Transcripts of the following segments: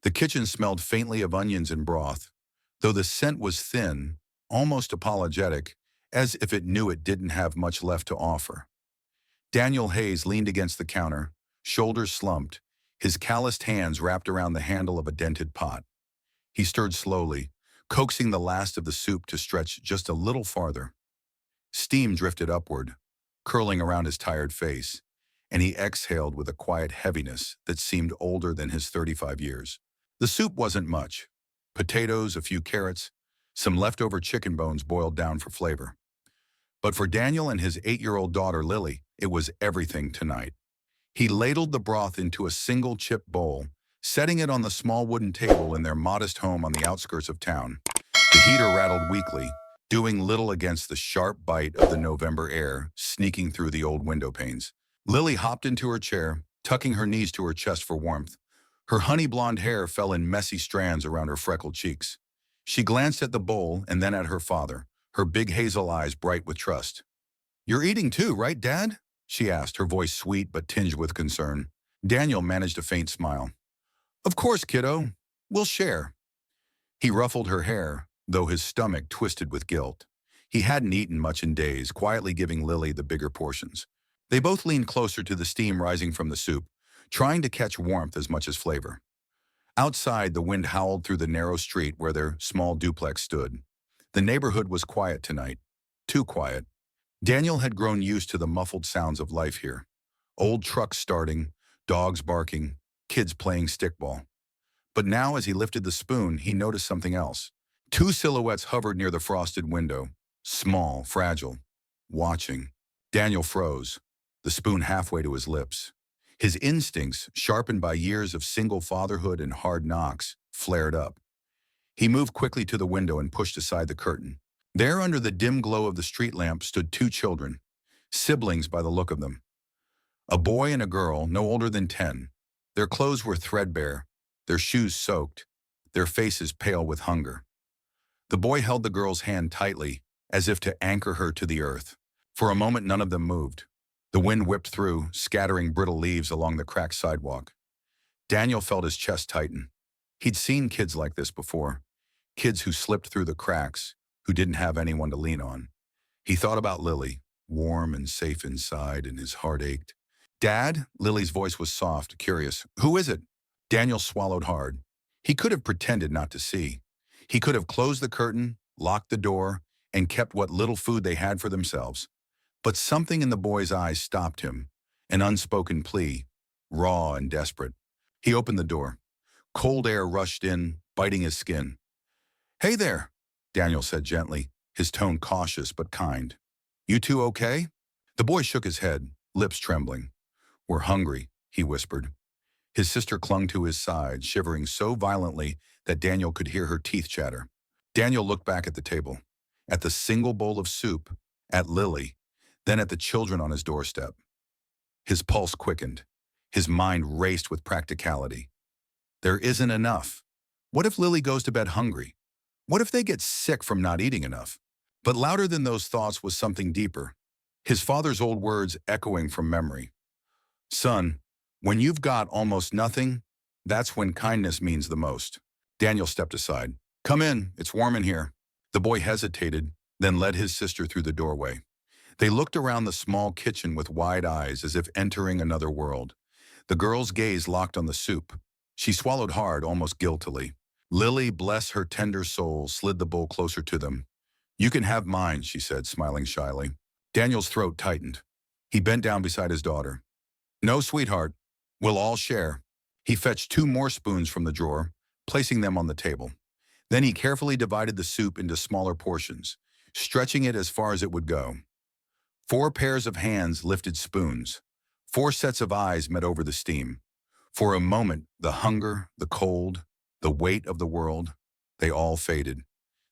The kitchen smelled faintly of onions and broth, though the scent was thin, almost apologetic, as if it knew it didn't have much left to offer. Daniel Hayes leaned against the counter, shoulders slumped, his calloused hands wrapped around the handle of a dented pot. He stirred slowly, coaxing the last of the soup to stretch just a little farther. Steam drifted upward, curling around his tired face, and he exhaled with a quiet heaviness that seemed older than his 35 years. The soup wasn't much. Potatoes, a few carrots, some leftover chicken bones boiled down for flavor. But for Daniel and his 8-year-old daughter Lily, it was everything tonight. He ladled the broth into a single chip bowl, setting it on the small wooden table in their modest home on the outskirts of town. The heater rattled weakly, doing little against the sharp bite of the November air sneaking through the old window panes. Lily hopped into her chair, tucking her knees to her chest for warmth. Her honey blonde hair fell in messy strands around her freckled cheeks. She glanced at the bowl and then at her father, her big hazel eyes bright with trust. "You're eating too, right, Dad?" she asked, her voice sweet but tinged with concern. Daniel managed a faint smile. "Of course, kiddo. We'll share." He ruffled her hair, though his stomach twisted with guilt. He hadn't eaten much in days, quietly giving Lily the bigger portions. They both leaned closer to the steam rising from the soup, trying to catch warmth as much as flavor. Outside, the wind howled through the narrow street where their small duplex stood. The neighborhood was quiet tonight. Too quiet. Daniel had grown used to the muffled sounds of life here. Old trucks starting, dogs barking, kids playing stickball. But now, as he lifted the spoon, he noticed something else. Two silhouettes hovered near the frosted window, small, fragile, watching. Daniel froze, the spoon halfway to his lips. His instincts, sharpened by years of single fatherhood and hard knocks, flared up. He moved quickly to the window and pushed aside the curtain. There, under the dim glow of the street lamp, stood two children, siblings by the look of them. A boy and a girl, no older than 10. Their clothes were threadbare, their shoes soaked, their faces pale with hunger. The boy held the girl's hand tightly, as if to anchor her to the earth. For a moment, none of them moved. The wind whipped through, scattering brittle leaves along the cracked sidewalk. Daniel felt his chest tighten. He'd seen kids like this before, kids who slipped through the cracks, who didn't have anyone to lean on. He thought about Lily, warm and safe inside, and his heart ached. "Dad?" Lily's voice was soft, curious. "Who is it?" Daniel swallowed hard. He could have pretended not to see. He could have closed the curtain, locked the door, and kept what little food they had for themselves. But something in the boy's eyes stopped him, an unspoken plea, raw and desperate. He opened the door. Cold air rushed in, biting his skin. "Hey there," Daniel said gently, his tone cautious but kind. "You two okay?" The boy shook his head, lips trembling. "We're hungry," he whispered. His sister clung to his side, shivering so violently that Daniel could hear her teeth chatter. Daniel looked back at the table, at the single bowl of soup, at Lily, then at the children on his doorstep. His pulse quickened. His mind raced with practicality. There isn't enough. What if Lily goes to bed hungry? What if they get sick from not eating enough? But louder than those thoughts was something deeper. His father's old words echoing from memory. "Son, when you've got almost nothing, that's when kindness means the most." Daniel stepped aside. "Come in, it's warm in here." The boy hesitated, then led his sister through the doorway. They looked around the small kitchen with wide eyes as if entering another world. The girl's gaze locked on the soup. She swallowed hard, almost guiltily. Lily, bless her tender soul, slid the bowl closer to them. "You can have mine," she said, smiling shyly. Daniel's throat tightened. He bent down beside his daughter. "No, sweetheart. We'll all share." He fetched 2 more spoons from the drawer, placing them on the table. Then he carefully divided the soup into smaller portions, stretching it as far as it would go. 4 pairs of hands lifted spoons. 4 sets of eyes met over the steam. For a moment, the hunger, the cold, the weight of the world, they all faded.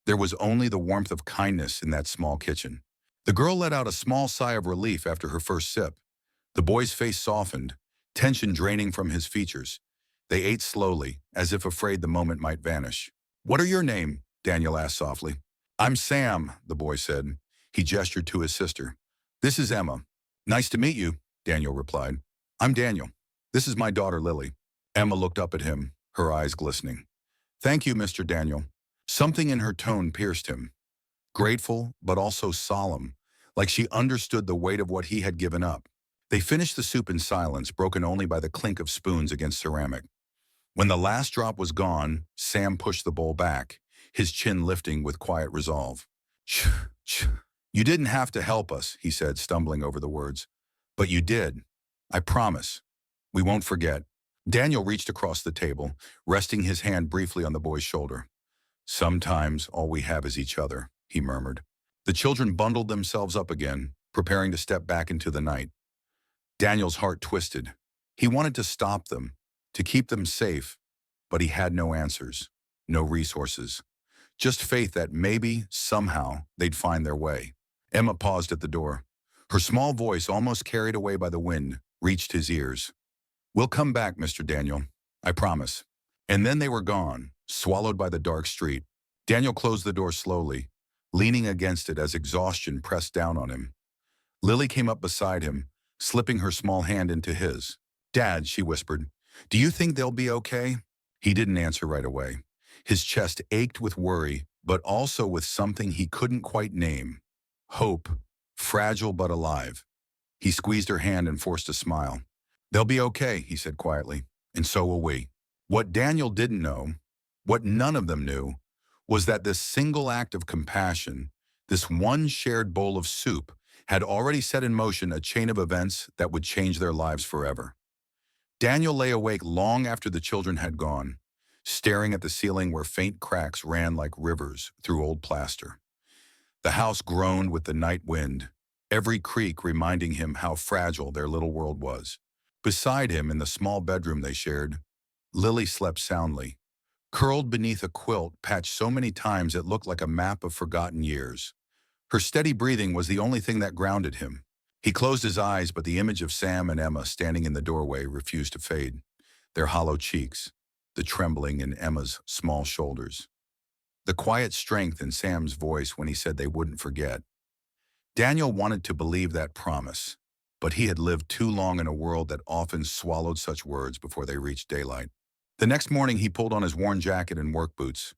There was only the warmth of kindness in that small kitchen. The girl let out a small sigh of relief after her first sip. The boy's face softened, tension draining from his features. They ate slowly, as if afraid the moment might vanish. "What are your name?" Daniel asked softly. "I'm Sam," the boy said. He gestured to his sister. "This is Emma." "Nice to meet you," Daniel replied. "I'm Daniel. This is my daughter, Lily." Emma looked up at him, her eyes glistening. Thank you, Mr. Daniel. Something in her tone pierced him. Grateful, but also solemn, like she understood the weight of what he had given up. They finished the soup in silence, broken only by the clink of spoons against ceramic. When the last drop was gone, Sam pushed the bowl back, his chin lifting with quiet resolve. Ch, ch. You didn't have to help us, he said, stumbling over the words. But you did. I promise. We won't forget. Daniel reached across the table, resting his hand briefly on the boy's shoulder. Sometimes all we have is each other, he murmured. The children bundled themselves up again, preparing to step back into the night. Daniel's heart twisted. He wanted to stop them, to keep them safe, but he had no answers, no resources. Just faith that maybe, somehow, they'd find their way. Emma paused at the door. Her small voice, almost carried away by the wind, reached his ears. We'll come back, Mr. Daniel. I promise. And then they were gone, swallowed by the dark street. Daniel closed the door slowly, leaning against it as exhaustion pressed down on him. Lily came up beside him, slipping her small hand into his. Dad, she whispered, do you think they'll be okay? He didn't answer right away. His chest ached with worry, but also with something he couldn't quite name. Hope, fragile but alive. He squeezed her hand and forced a smile. They'll be okay, he said quietly, and so will we. What Daniel didn't know, what none of them knew, was that this single act of compassion, this one shared bowl of soup, had already set in motion a chain of events that would change their lives forever. Daniel lay awake long after the children had gone, staring at the ceiling where faint cracks ran like rivers through old plaster. The house groaned with the night wind, every creak reminding him how fragile their little world was. Beside him, in the small bedroom they shared, Lily slept soundly, curled beneath a quilt patched so many times it looked like a map of forgotten years. Her steady breathing was the only thing that grounded him. He closed his eyes, but the image of Sam and Emma standing in the doorway refused to fade, their hollow cheeks, the trembling in Emma's small shoulders, the quiet strength in Sam's voice when he said they wouldn't forget. Daniel wanted to believe that promise, but he had lived too long in a world that often swallowed such words before they reached daylight. The next morning he pulled on his worn jacket and work boots,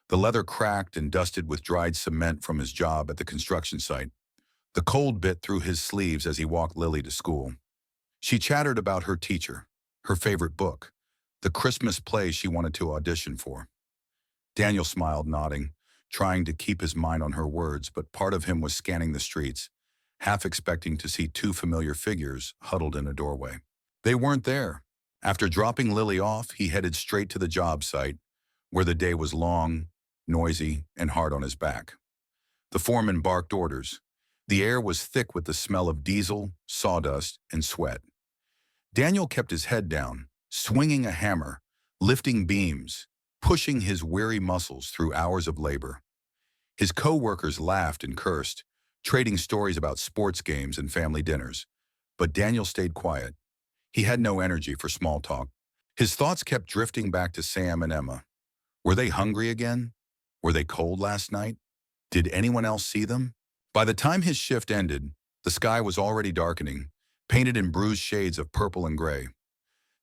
the leather cracked and dusted with dried cement from his job at the construction site. The cold bit through his sleeves as he walked Lily to school. She chattered about her teacher, her favorite book, the Christmas play she wanted to audition for. Daniel smiled, nodding, trying to keep his mind on her words, but part of him was scanning the streets, half expecting to see two familiar figures huddled in a doorway. They weren't there. After dropping Lily off, he headed straight to the job site, where the day was long, noisy, and hard on his back. The foreman barked orders. The air was thick with the smell of diesel, sawdust, and sweat. Daniel kept his head down, swinging a hammer, lifting beams, pushing his weary muscles through hours of labor. His co-workers laughed and cursed, trading stories about sports games and family dinners. But Daniel stayed quiet. He had no energy for small talk. His thoughts kept drifting back to Sam and Emma. Were they hungry again? Were they cold last night? Did anyone else see them? By the time his shift ended, the sky was already darkening, painted in bruised shades of purple and gray.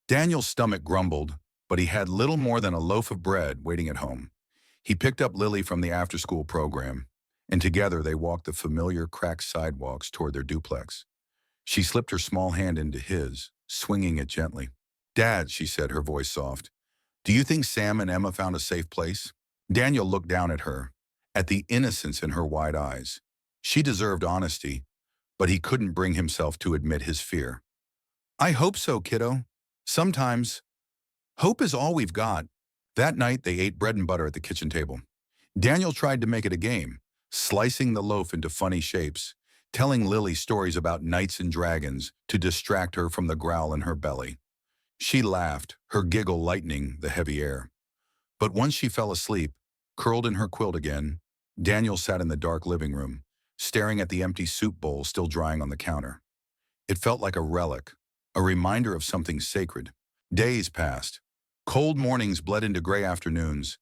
Daniel's stomach grumbled, but he had little more than a loaf of bread waiting at home. He picked up Lily from the after-school program, and together they walked the familiar cracked sidewalks toward their duplex. She slipped her small hand into his, swinging it gently. Dad, she said, her voice soft, do you think Sam and Emma found a safe place? Daniel looked down at her, at the innocence in her wide eyes. She deserved honesty, but he couldn't bring himself to admit his fear. I hope so, kiddo. Sometimes, hope is all we've got. That night, they ate bread and butter at the kitchen table. Daniel tried to make it a game, slicing the loaf into funny shapes, telling Lily stories about knights and dragons to distract her from the growl in her belly. She laughed, her giggle lightening the heavy air. But once she fell asleep, curled in her quilt again, Daniel sat in the dark living room, staring at the empty soup bowl still drying on the counter. It felt like a relic, a reminder of something sacred. Days passed. Cold mornings bled into gray afternoons,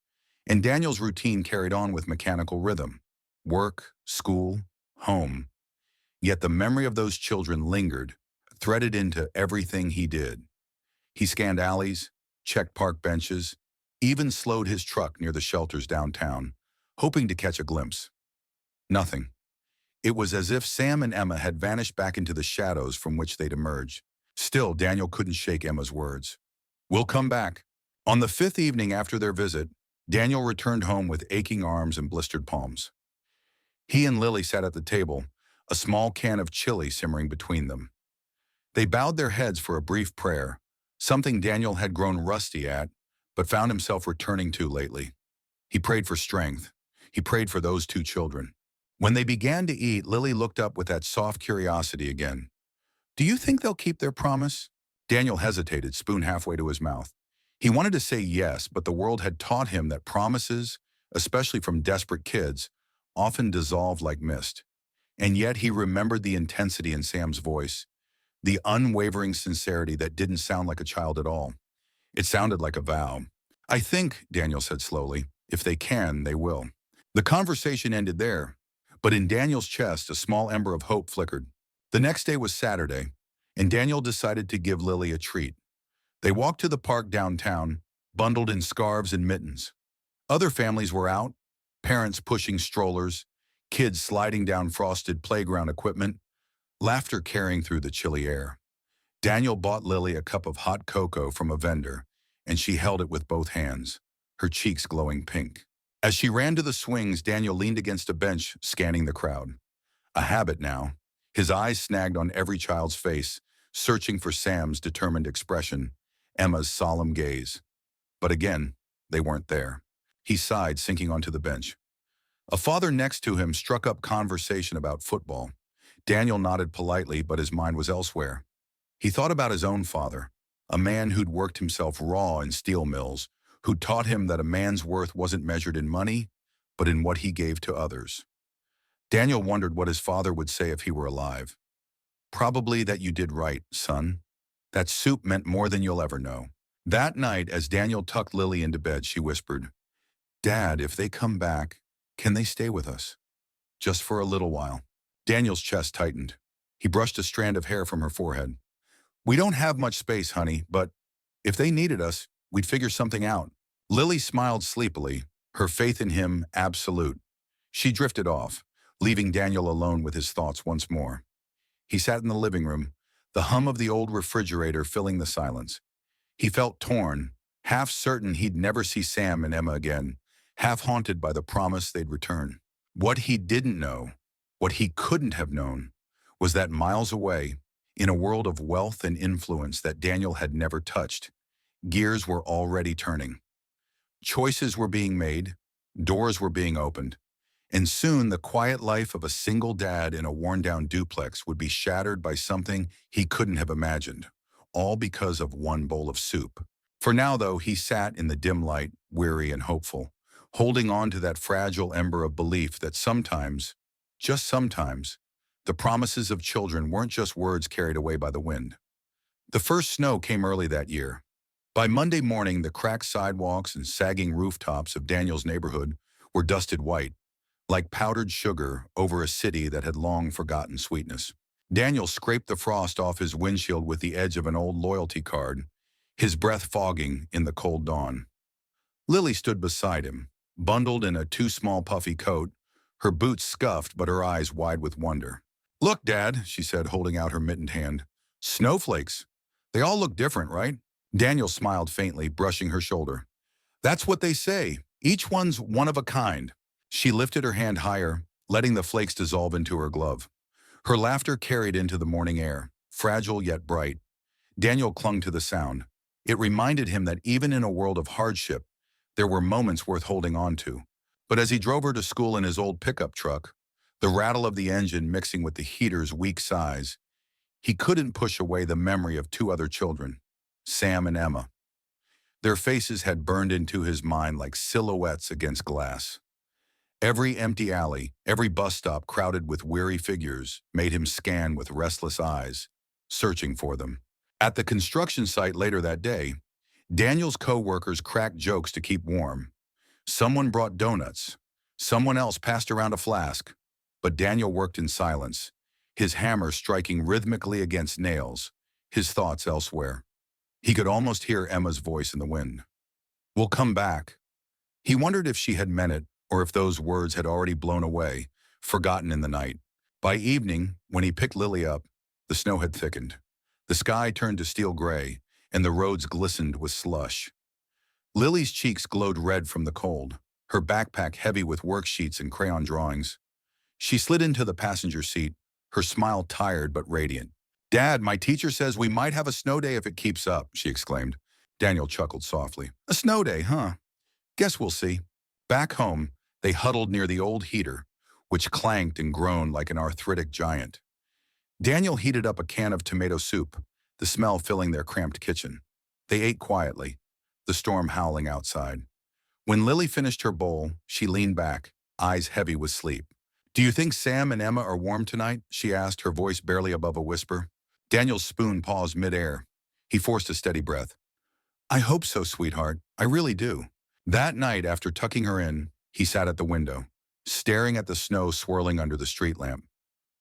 and Daniel's routine carried on with mechanical rhythm. Work, school, home. Yet the memory of those children lingered, threaded into everything he did. He scanned alleys, checked park benches, even slowed his truck near the shelters downtown, hoping to catch a glimpse. Nothing. It was as if Sam and Emma had vanished back into the shadows from which they'd emerged. Still, Daniel couldn't shake Emma's words. "We'll come back." On the fifth evening after their visit, Daniel returned home with aching arms and blistered palms. He and Lily sat at the table, a small can of chili simmering between them. They bowed their heads for a brief prayer, something Daniel had grown rusty at, but found himself returning to lately. He prayed for strength. He prayed for those two children. When they began to eat, Lily looked up with that soft curiosity again. "Do you think they'll keep their promise?" Daniel hesitated, spoon halfway to his mouth. He wanted to say yes, but the world had taught him that promises, especially from desperate kids, often dissolve like mist. And yet he remembered the intensity in Sam's voice, the unwavering sincerity that didn't sound like a child at all. It sounded like a vow. "I think," Daniel said slowly, "if they can, they will." The conversation ended there, but in Daniel's chest, a small ember of hope flickered. The next day was Saturday, and Daniel decided to give Lily a treat. They walked to the park downtown, bundled in scarves and mittens. Other families were out, parents pushing strollers, kids sliding down frosted playground equipment, laughter carrying through the chilly air. Daniel bought Lily a cup of hot cocoa from a vendor, and she held it with both hands, her cheeks glowing pink. As she ran to the swings, Daniel leaned against a bench, scanning the crowd. A habit now. His eyes snagged on every child's face, searching for Sam's determined expression, Emma's solemn gaze. But again, they weren't there. He sighed, sinking onto the bench. A father next to him struck up conversation about football. Daniel nodded politely, but his mind was elsewhere. He thought about his own father, a man who'd worked himself raw in steel mills, who taught him that a man's worth wasn't measured in money, but in what he gave to others. Daniel wondered what his father would say if he were alive. Probably that you did right, son. That soup meant more than you'll ever know. That night, as Daniel tucked Lily into bed, she whispered, "Dad, if they come back, can they stay with us? Just for a little while." Daniel's chest tightened. He brushed a strand of hair from her forehead. "We don't have much space, honey, but if they needed us, we'd figure something out." Lily smiled sleepily, her faith in him absolute. She drifted off, leaving Daniel alone with his thoughts once more. He sat in the living room, the hum of the old refrigerator filling the silence. He felt torn, half certain he'd never see Sam and Emma again, half haunted by the promise they'd return. What he didn't know, what he couldn't have known, was that miles away, in a world of wealth and influence that Daniel had never touched, gears were already turning. Choices were being made, doors were being opened, and soon the quiet life of a single dad in a worn-down duplex would be shattered by something he couldn't have imagined, all because of one bowl of soup. For now, though, he sat in the dim light, weary and hopeful, holding on to that fragile ember of belief that sometimes, just sometimes, the promises of children weren't just words carried away by the wind. The first snow came early that year. By Monday morning, the cracked sidewalks and sagging rooftops of Daniel's neighborhood were dusted white, like powdered sugar over a city that had long forgotten sweetness. Daniel scraped the frost off his windshield with the edge of an old loyalty card, his breath fogging in the cold dawn. Lily stood beside him, bundled in a too small puffy coat, her boots scuffed but her eyes wide with wonder. "Look, Dad," she said, holding out her mittened hand. "Snowflakes. They all look different, right?" Daniel smiled faintly, brushing her shoulder. "That's what they say. Each one's one of a kind." She lifted her hand higher, letting the flakes dissolve into her glove. Her laughter carried into the morning air, fragile yet bright. Daniel clung to the sound. It reminded him that even in a world of hardship, there were moments worth holding on to. But as he drove her to school in his old pickup truck, the rattle of the engine mixing with the heater's weak sighs, he couldn't push away the memory of two other children, Sam and Emma. Their faces had burned into his mind like silhouettes against glass. Every empty alley, every bus stop crowded with weary figures, made him scan with restless eyes, searching for them. At the construction site later that day, Daniel's co-workers cracked jokes to keep warm. Someone brought donuts. Someone else passed around a flask. But Daniel worked in silence, his hammer striking rhythmically against nails, his thoughts elsewhere. He could almost hear Emma's voice in the wind. We'll come back. He wondered if she had meant it or if those words had already blown away, forgotten in the night. By evening, when he picked Lily up, the snow had thickened. The sky turned to steel gray, and the roads glistened with slush. Lily's cheeks glowed red from the cold, her backpack heavy with worksheets and crayon drawings. She slid into the passenger seat, her smile tired but radiant. "Dad, my teacher says we might have a snow day if it keeps up," she exclaimed. Daniel chuckled softly. "A snow day, huh? Guess we'll see." Back home, they huddled near the old heater, which clanked and groaned like an arthritic giant. Daniel heated up a can of tomato soup, the smell filling their cramped kitchen. They ate quietly, the storm howling outside. When Lily finished her bowl, she leaned back, eyes heavy with sleep. "Do you think Sam and Emma are warm tonight?" she asked, her voice barely above a whisper. Daniel's spoon paused midair. He forced a steady breath. "I hope so, sweetheart. I really do." That night, after tucking her in, he sat at the window, staring at the snow swirling under the street lamp.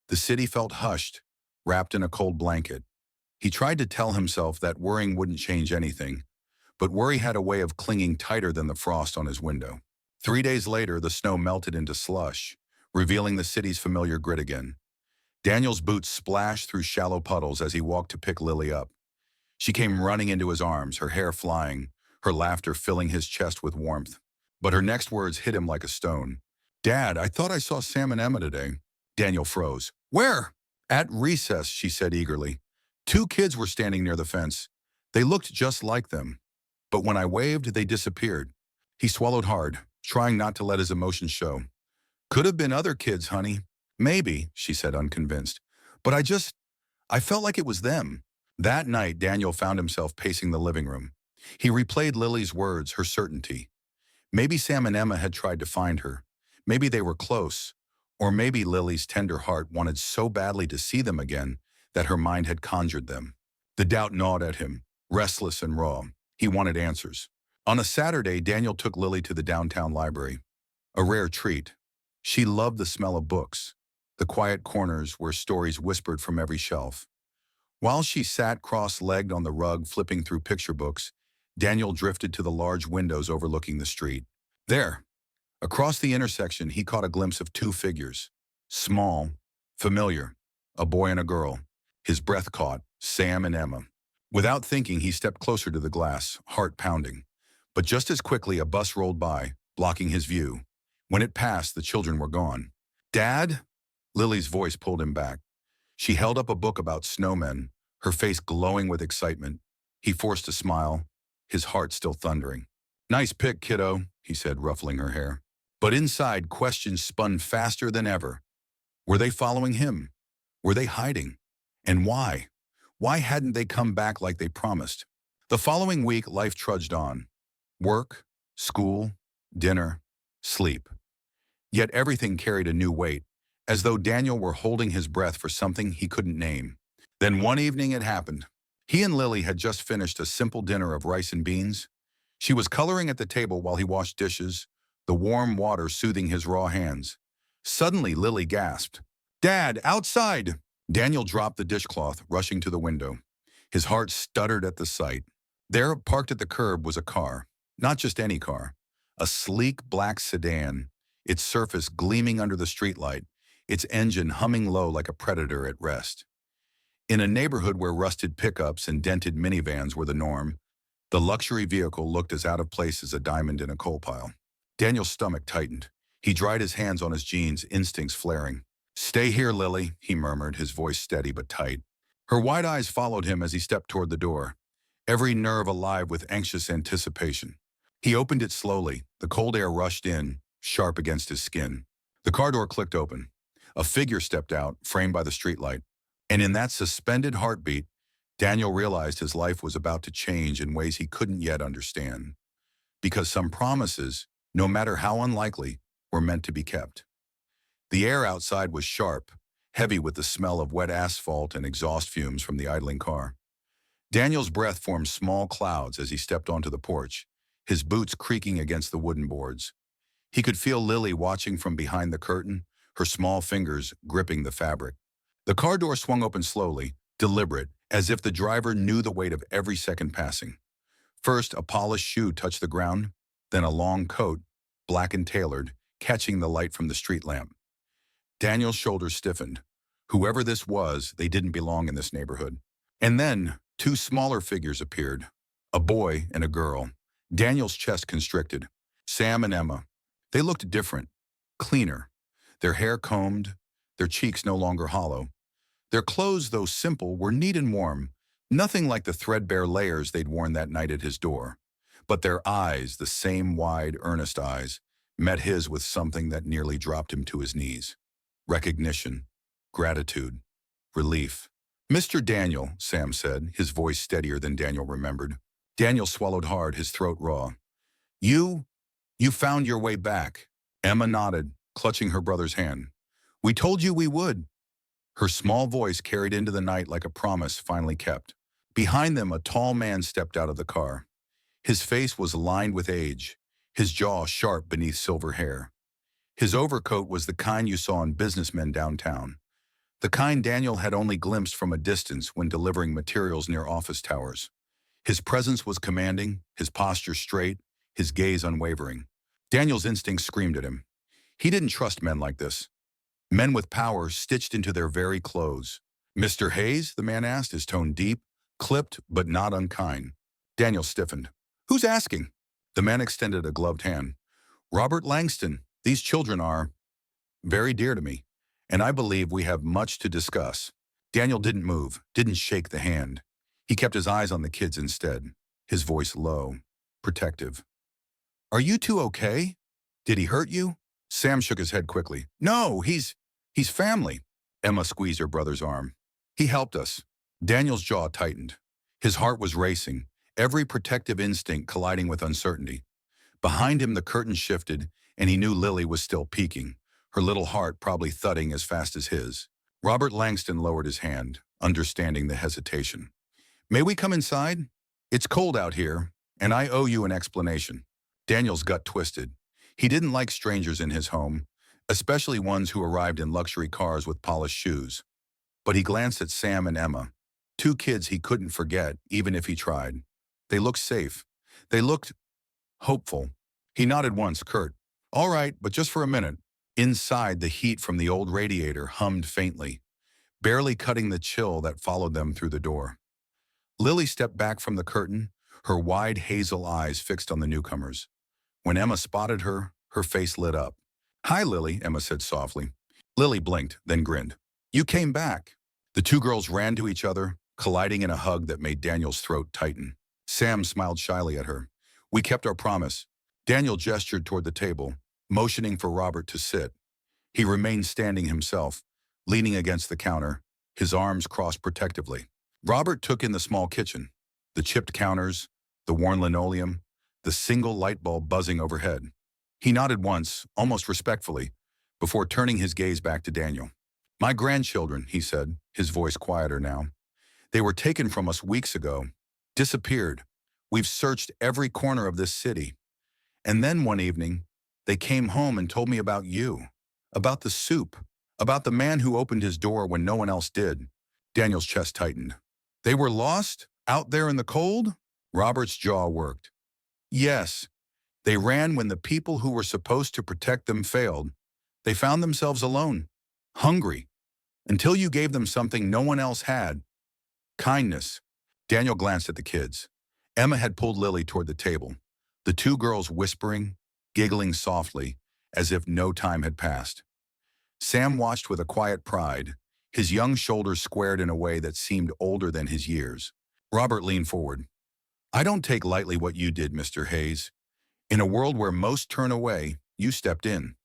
The city felt hushed, wrapped in a cold blanket. He tried to tell himself that worrying wouldn't change anything, but worry had a way of clinging tighter than the frost on his window. 3 days later, the snow melted into slush, revealing the city's familiar grit again. Daniel's boots splashed through shallow puddles as he walked to pick Lily up. She came running into his arms, her hair flying, her laughter filling his chest with warmth. But her next words hit him like a stone. "Dad, I thought I saw Sam and Emma today." Daniel froze. "Where?" "At recess," she said eagerly. "Two kids were standing near the fence. They looked just like them. But when I waved, they disappeared." He swallowed hard, trying not to let his emotions show. "Could have been other kids, honey." "Maybe," she said unconvinced. "But I felt like it was them." That night, Daniel found himself pacing the living room. He replayed Lily's words, her certainty. Maybe Sam and Emma had tried to find her. Maybe they were close. Or maybe Lily's tender heart wanted so badly to see them again that her mind had conjured them. The doubt gnawed at him, restless and raw. He wanted answers. On a Saturday, Daniel took Lily to the downtown library. A rare treat. She loved the smell of books, the quiet corners where stories whispered from every shelf. While she sat cross-legged on the rug flipping through picture books, Daniel drifted to the large windows overlooking the street. There, across the intersection, he caught a glimpse of two figures. Small, familiar, a boy and a girl. His breath caught, Sam and Emma. Without thinking, he stepped closer to the glass, heart pounding. But just as quickly, a bus rolled by, blocking his view. When it passed, the children were gone. "Dad?" Lily's voice pulled him back. She held up a book about snowmen, her face glowing with excitement. He forced a smile, his heart still thundering. "Nice pick, kiddo," he said, ruffling her hair. But inside, questions spun faster than ever. Were they following him? Were they hiding? And why? Why hadn't they come back like they promised? The following week, life trudged on. Work, school, dinner, sleep. Yet everything carried a new weight, as though Daniel were holding his breath for something he couldn't name. Then one evening it happened. He and Lily had just finished a simple dinner of rice and beans. She was coloring at the table while he washed dishes, the warm water soothing his raw hands. Suddenly, Lily gasped, "Dad, outside!" Daniel dropped the dishcloth, rushing to the window. His heart stuttered at the sight. There, parked at the curb, was a car. Not just any car. A sleek black sedan, its surface gleaming under the streetlight, its engine humming low like a predator at rest. In a neighborhood where rusted pickups and dented minivans were the norm, the luxury vehicle looked as out of place as a diamond in a coal pile. Daniel's stomach tightened. He dried his hands on his jeans, instincts flaring. "Stay here, Lily," he murmured, his voice steady but tight. Her wide eyes followed him as he stepped toward the door, every nerve alive with anxious anticipation. He opened it slowly. The cold air rushed in, sharp against his skin. The car door clicked open. A figure stepped out, framed by the streetlight. And in that suspended heartbeat, Daniel realized his life was about to change in ways he couldn't yet understand. Because some promises, no matter how unlikely, were meant to be kept. The air outside was sharp, heavy with the smell of wet asphalt and exhaust fumes from the idling car. Daniel's breath formed small clouds as he stepped onto the porch, his boots creaking against the wooden boards. He could feel Lily watching from behind the curtain, her small fingers gripping the fabric. The car door swung open slowly, deliberate, as if the driver knew the weight of every second passing. First, a polished shoe touched the ground, then a long coat, black and tailored, catching the light from the street lamp. Daniel's shoulders stiffened. Whoever this was, they didn't belong in this neighborhood. And then, two smaller figures appeared, a boy and a girl. Daniel's chest constricted. Sam and Emma. They looked different, cleaner. Their hair combed, their cheeks no longer hollow. Their clothes, though simple, were neat and warm, nothing like the threadbare layers they'd worn that night at his door. But their eyes, the same wide, earnest eyes, met his with something that nearly dropped him to his knees. Recognition, gratitude, relief. "Mr. Daniel," Sam said, his voice steadier than Daniel remembered. Daniel swallowed hard, his throat raw. You found your way back." Emma nodded, clutching her brother's hand. "We told you we would." Her small voice carried into the night like a promise finally kept. Behind them, a tall man stepped out of the car. His face was lined with age, his jaw sharp beneath silver hair. His overcoat was the kind you saw in businessmen downtown, the kind Daniel had only glimpsed from a distance when delivering materials near office towers. His presence was commanding, his posture straight, his gaze unwavering. Daniel's instincts screamed at him. He didn't trust men like this. Men with power stitched into their very clothes. "Mr. Hayes?" the man asked, his tone deep, clipped but not unkind. Daniel stiffened. "Who's asking?" The man extended a gloved hand. "Robert Langston. These children are very dear to me, and I believe we have much to discuss." Daniel didn't move, didn't shake the hand. He kept his eyes on the kids instead, his voice low, protective. "Are you two okay? Did he hurt you?" Sam shook his head quickly. "No, he's family." Emma squeezed her brother's arm. "He helped us." Daniel's jaw tightened. His heart was racing, every protective instinct colliding with uncertainty. Behind him, the curtain shifted, and he knew Lily was still peeking, her little heart probably thudding as fast as his. Robert Langston lowered his hand, understanding the hesitation. "May we come inside? It's cold out here, and I owe you an explanation." Daniel's gut twisted. He didn't like strangers in his home, especially ones who arrived in luxury cars with polished shoes. But he glanced at Sam and Emma, two kids he couldn't forget, even if he tried. They looked safe. They looked hopeful. He nodded once, curt. "All right, but just for a minute." Inside, the heat from the old radiator hummed faintly, barely cutting the chill that followed them through the door. Lily stepped back from the curtain, her wide hazel eyes fixed on the newcomers. When Emma spotted her, her face lit up. "Hi, Lily," Emma said softly. Lily blinked, then grinned. "You came back." The two girls ran to each other, colliding in a hug that made Daniel's throat tighten. Sam smiled shyly at her. "We kept our promise." Daniel gestured toward the table, motioning for Robert to sit. He remained standing himself, leaning against the counter, his arms crossed protectively. Robert took in the small kitchen, the chipped counters, the worn linoleum, the single light bulb buzzing overhead. He nodded once, almost respectfully, before turning his gaze back to Daniel. "My grandchildren," he said, his voice quieter now. "They were taken from us weeks ago, disappeared. We've searched every corner of this city. And then one evening, they came home and told me about you, about the soup, about the man who opened his door when no one else did." Daniel's chest tightened. "They were lost? Out there in the cold?" Robert's jaw worked. "Yes. They ran when the people who were supposed to protect them failed. They found themselves alone, hungry, until you gave them something no one else had. Kindness." Daniel glanced at the kids. Emma had pulled Lily toward the table, the two girls whispering, giggling softly, as if no time had passed. Sam watched with a quiet pride, his young shoulders squared in a way that seemed older than his years. Robert leaned forward. "I don't take lightly what you did, Mr. Hayes. In a world where most turn away, you stepped in.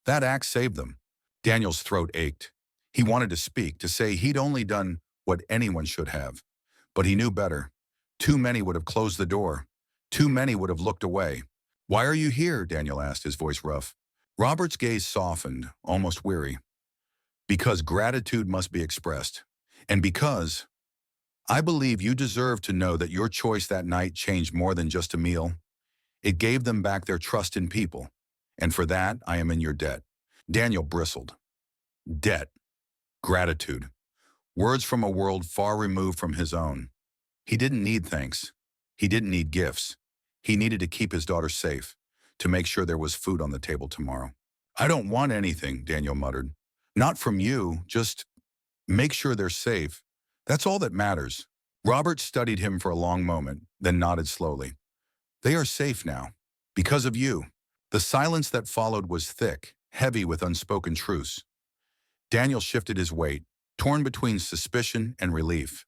That act saved them." Daniel's throat ached. He wanted to speak, to say he'd only done what anyone should have. But he knew better. Too many would have closed the door. Too many would have looked away. "Why are you here?" Daniel asked, his voice rough. Robert's gaze softened, almost weary. "Because gratitude must be expressed. And because I believe you deserve to know that your choice that night changed more than just a meal. It gave them back their trust in people. And for that, I am in your debt." Daniel bristled. Debt. Gratitude. Words from a world far removed from his own. He didn't need thanks. He didn't need gifts. He needed to keep his daughter safe, to make sure there was food on the table tomorrow. I don't want anything, Daniel muttered. Not from you, just make sure they're safe. That's all that matters. Robert studied him for a long moment, then nodded slowly. They are safe now. Because of you. The silence that followed was thick, heavy with unspoken truths. Daniel shifted his weight, torn between suspicion and relief.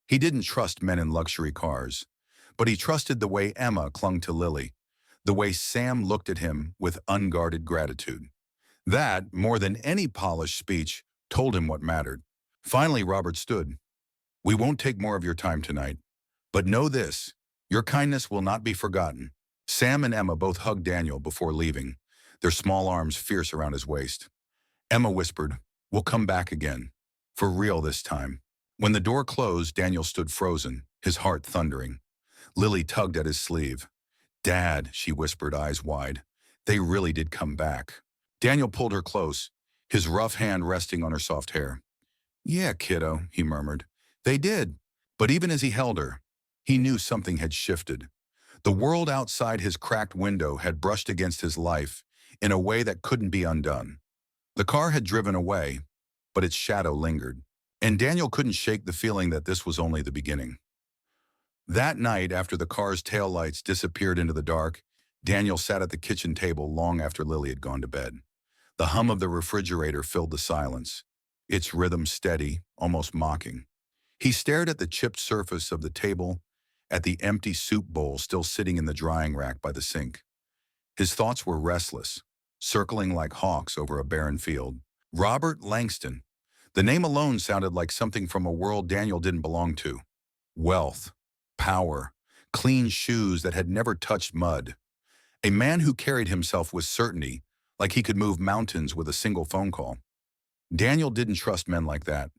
He didn't trust men in luxury cars, but he trusted the way Emma clung to Lily, the way Sam looked at him with unguarded gratitude. That, more than any polished speech, told him what mattered. Finally, Robert stood. We won't take more of your time tonight, but know this, your kindness will not be forgotten. Sam and Emma both hugged Daniel before leaving, their small arms fierce around his waist. Emma whispered, we'll come back again. For real this time. When the door closed, Daniel stood frozen, his heart thundering. Lily tugged at his sleeve. Dad, she whispered, eyes wide. They really did come back. Daniel pulled her close, his rough hand resting on her soft hair. Yeah, kiddo, he murmured. They did. But even as he held her, he knew something had shifted. The world outside his cracked window had brushed against his life in a way that couldn't be undone. The car had driven away, but its shadow lingered. And Daniel couldn't shake the feeling that this was only the beginning. That night, after the car's taillights disappeared into the dark, Daniel sat at the kitchen table long after Lily had gone to bed. The hum of the refrigerator filled the silence, its rhythm steady, almost mocking. He stared at the chipped surface of the table, at the empty soup bowl still sitting in the drying rack by the sink. His thoughts were restless, circling like hawks over a barren field. Robert Langston. The name alone sounded like something from a world Daniel didn't belong to. Wealth, power, clean shoes that had never touched mud. A man who carried himself with certainty, like he could move mountains with a single phone call. Daniel didn't trust men like that.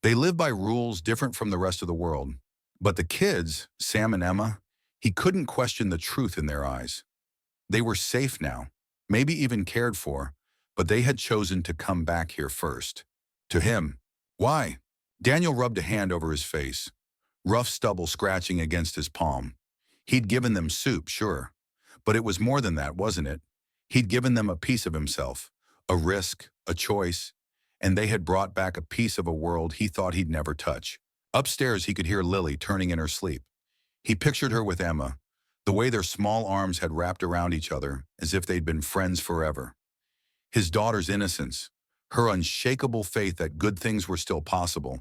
They lived by rules different from the rest of the world. But the kids, Sam and Emma, he couldn't question the truth in their eyes. They were safe now, maybe even cared for, but they had chosen to come back here first. To him. Why? Daniel rubbed a hand over his face, rough stubble scratching against his palm. He'd given them soup, sure. But it was more than that, wasn't it? He'd given them a piece of himself, a risk, a choice, and they had brought back a piece of a world he thought he'd never touch. Upstairs, he could hear Lily turning in her sleep. He pictured her with Emma, the way their small arms had wrapped around each other as if they'd been friends forever. His daughter's innocence, her unshakable faith that good things were still possible,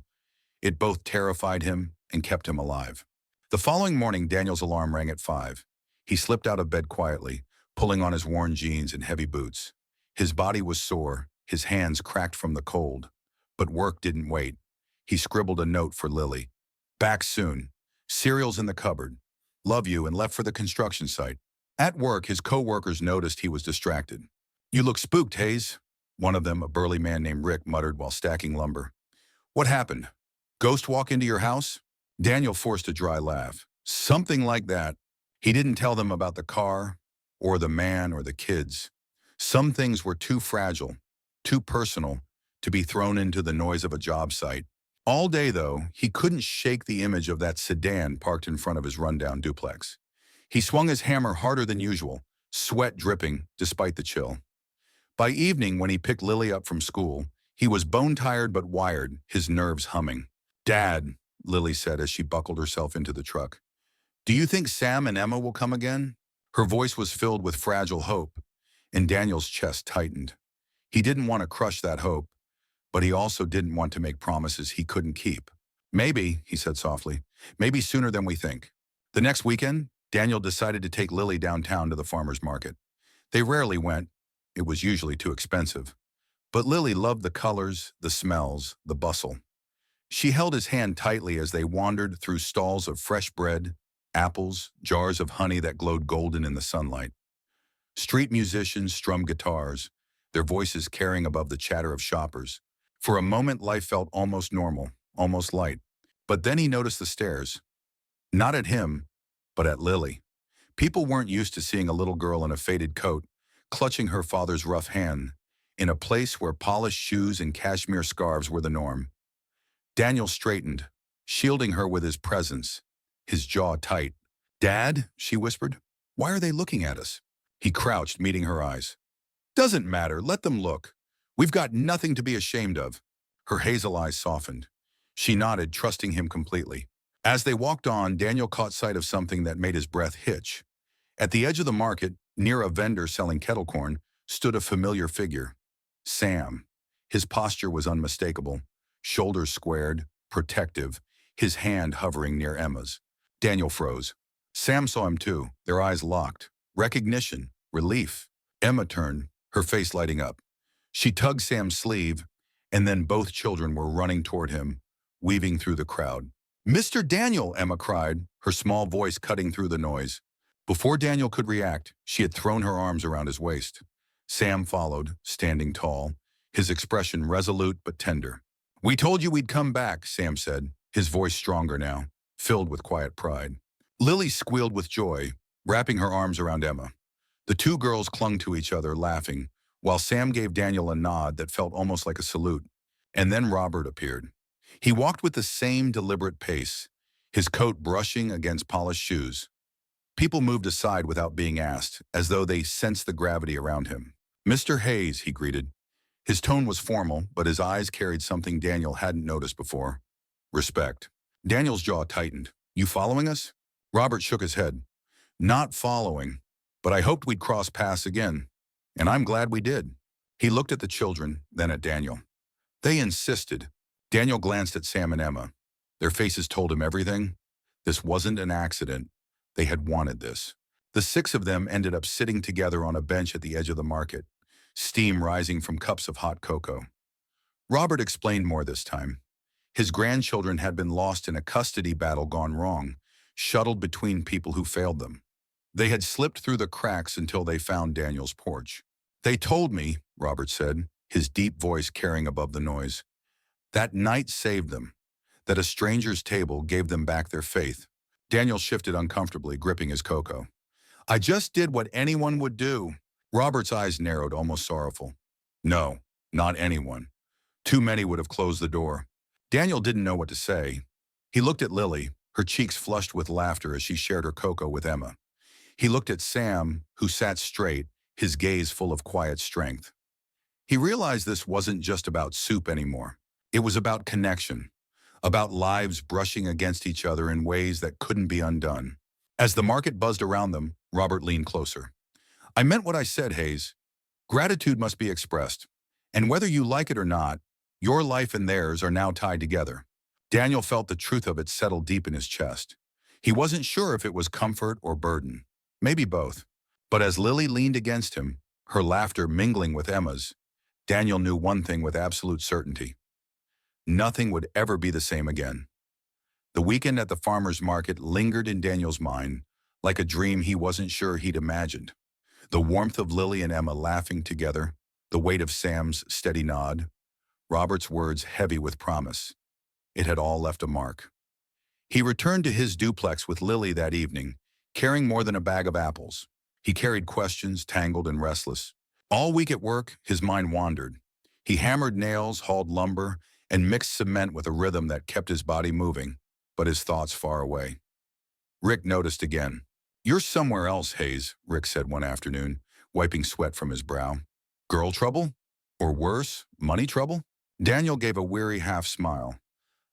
it both terrified him and kept him alive. The following morning, Daniel's alarm rang at 5. He slipped out of bed quietly, pulling on his worn jeans and heavy boots. His body was sore, his hands cracked from the cold. But work didn't wait. He scribbled a note for Lily. Back soon. Cereal's in the cupboard. Love you, and left for the construction site. At work, his co-workers noticed he was distracted. You look spooked, Hayes. One of them, a burly man named Rick, muttered while stacking lumber. What happened? Ghost walk into your house? Daniel forced a dry laugh. Something like that. He didn't tell them about the car, or the man, or the kids. Some things were too fragile, too personal, to be thrown into the noise of a job site. All day, though, he couldn't shake the image of that sedan parked in front of his rundown duplex. He swung his hammer harder than usual, sweat dripping despite the chill. By evening, when he picked Lily up from school, he was bone-tired but wired, his nerves humming. Dad, Lily said as she buckled herself into the truck. Do you think Sam and Emma will come again? Her voice was filled with fragile hope, and Daniel's chest tightened. He didn't want to crush that hope, but he also didn't want to make promises he couldn't keep. Maybe, he said softly, maybe sooner than we think. The next weekend, Daniel decided to take Lily downtown to the farmer's market. They rarely went. It was usually too expensive. But Lily loved the colors, the smells, the bustle. She held his hand tightly as they wandered through stalls of fresh bread, apples, jars of honey that glowed golden in the sunlight. Street musicians strummed guitars, their voices carrying above the chatter of shoppers. For a moment, life felt almost normal, almost light. But then he noticed the stares. Not at him, but at Lily. People weren't used to seeing a little girl in a faded coat, clutching her father's rough hand, in a place where polished shoes and cashmere scarves were the norm. Daniel straightened, shielding her with his presence, his jaw tight. "Dad," she whispered, "why are they looking at us?" He crouched, meeting her eyes. "Doesn't matter, let them look. We've got nothing to be ashamed of." Her hazel eyes softened. She nodded, trusting him completely. As they walked on, Daniel caught sight of something that made his breath hitch. At the edge of the market, near a vendor selling kettle corn, stood a familiar figure. Sam. His posture was unmistakable, shoulders squared, protective, his hand hovering near Emma's. Daniel froze. Sam saw him too, their eyes locked. Recognition, relief. Emma turned, her face lighting up. She tugged Sam's sleeve, and then both children were running toward him, weaving through the crowd. "Mr. Daniel!" Emma cried, her small voice cutting through the noise. Before Daniel could react, she had thrown her arms around his waist. Sam followed, standing tall, his expression resolute but tender. "We told you we'd come back," Sam said, his voice stronger now, filled with quiet pride. Lily squealed with joy, wrapping her arms around Emma. The two girls clung to each other, laughing, while Sam gave Daniel a nod that felt almost like a salute. And then Robert appeared. He walked with the same deliberate pace, his coat brushing against polished shoes. People moved aside without being asked, as though they sensed the gravity around him. "Mr. Hayes," he greeted. His tone was formal, but his eyes carried something Daniel hadn't noticed before. Respect. Daniel's jaw tightened. "You following us?" Robert shook his head. "Not following, but I hoped we'd cross paths again. And I'm glad we did." He looked at the children, then at Daniel. They insisted. Daniel glanced at Sam and Emma. Their faces told him everything. This wasn't an accident. They had wanted this. The six of them ended up sitting together on a bench at the edge of the market, steam rising from cups of hot cocoa. Robert explained more this time. His grandchildren had been lost in a custody battle gone wrong, shuttled between people who failed them. They had slipped through the cracks until they found Daniel's porch. "They told me," Robert said, his deep voice carrying above the noise, "that night saved them, that a stranger's table gave them back their faith." Daniel shifted uncomfortably, gripping his cocoa. "I just did what anyone would do." Robert's eyes narrowed, almost sorrowful. "No, not anyone. Too many would have closed the door." Daniel didn't know what to say. He looked at Lily, her cheeks flushed with laughter as she shared her cocoa with Emma. He looked at Sam, who sat straight, his gaze full of quiet strength. He realized this wasn't just about soup anymore. It was about connection, about lives brushing against each other in ways that couldn't be undone. As the market buzzed around them, Robert leaned closer. "I meant what I said, Hayes. Gratitude must be expressed. And whether you like it or not, your life and theirs are now tied together." Daniel felt the truth of it settle deep in his chest. He wasn't sure if it was comfort or burden. Maybe both. But as Lily leaned against him, her laughter mingling with Emma's, Daniel knew one thing with absolute certainty. Nothing would ever be the same again. The weekend at the farmer's market lingered in Daniel's mind, like a dream he wasn't sure he'd imagined. The warmth of Lily and Emma laughing together, the weight of Sam's steady nod, Robert's words heavy with promise. It had all left a mark. He returned to his duplex with Lily that evening, carrying more than a bag of apples. He carried questions, tangled and restless. All week at work, his mind wandered. He hammered nails, hauled lumber, and mixed cement with a rhythm that kept his body moving, but his thoughts far away. Rick noticed again. "You're somewhere else, Hayes," Rick said one afternoon, wiping sweat from his brow. "Girl trouble? Or worse, money trouble?" Daniel gave a weary half smile.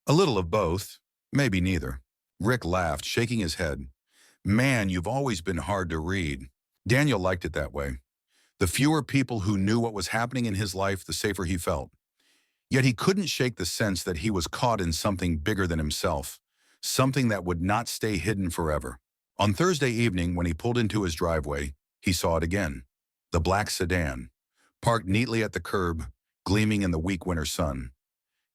"A little of both, maybe neither." Rick laughed, shaking his head. "Man, you've always been hard to read." Daniel liked it that way. The fewer people who knew what was happening in his life, the safer he felt. Yet he couldn't shake the sense that he was caught in something bigger than himself, something that would not stay hidden forever. On Thursday evening, when he pulled into his driveway, he saw it again. The black sedan, parked neatly at the curb, gleaming in the weak winter sun.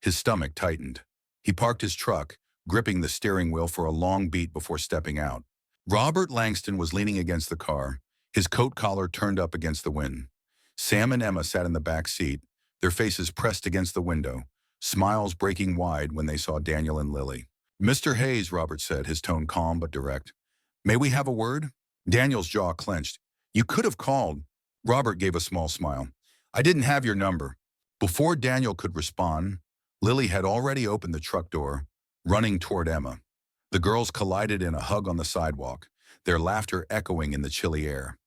His stomach tightened. He parked his truck, gripping the steering wheel for a long beat before stepping out. Robert Langston was leaning against the car, his coat collar turned up against the wind. Sam and Emma sat in the back seat, their faces pressed against the window, smiles breaking wide when they saw Daniel and Lily. "Mr. Hayes," Robert said, his tone calm but direct. "May we have a word?" Daniel's jaw clenched. "You could have called." Robert gave a small smile. "I didn't have your number." Before Daniel could respond, Lily had already opened the truck door, running toward Emma. The girls collided in a hug on the sidewalk. their laughter echoing in the chilly air.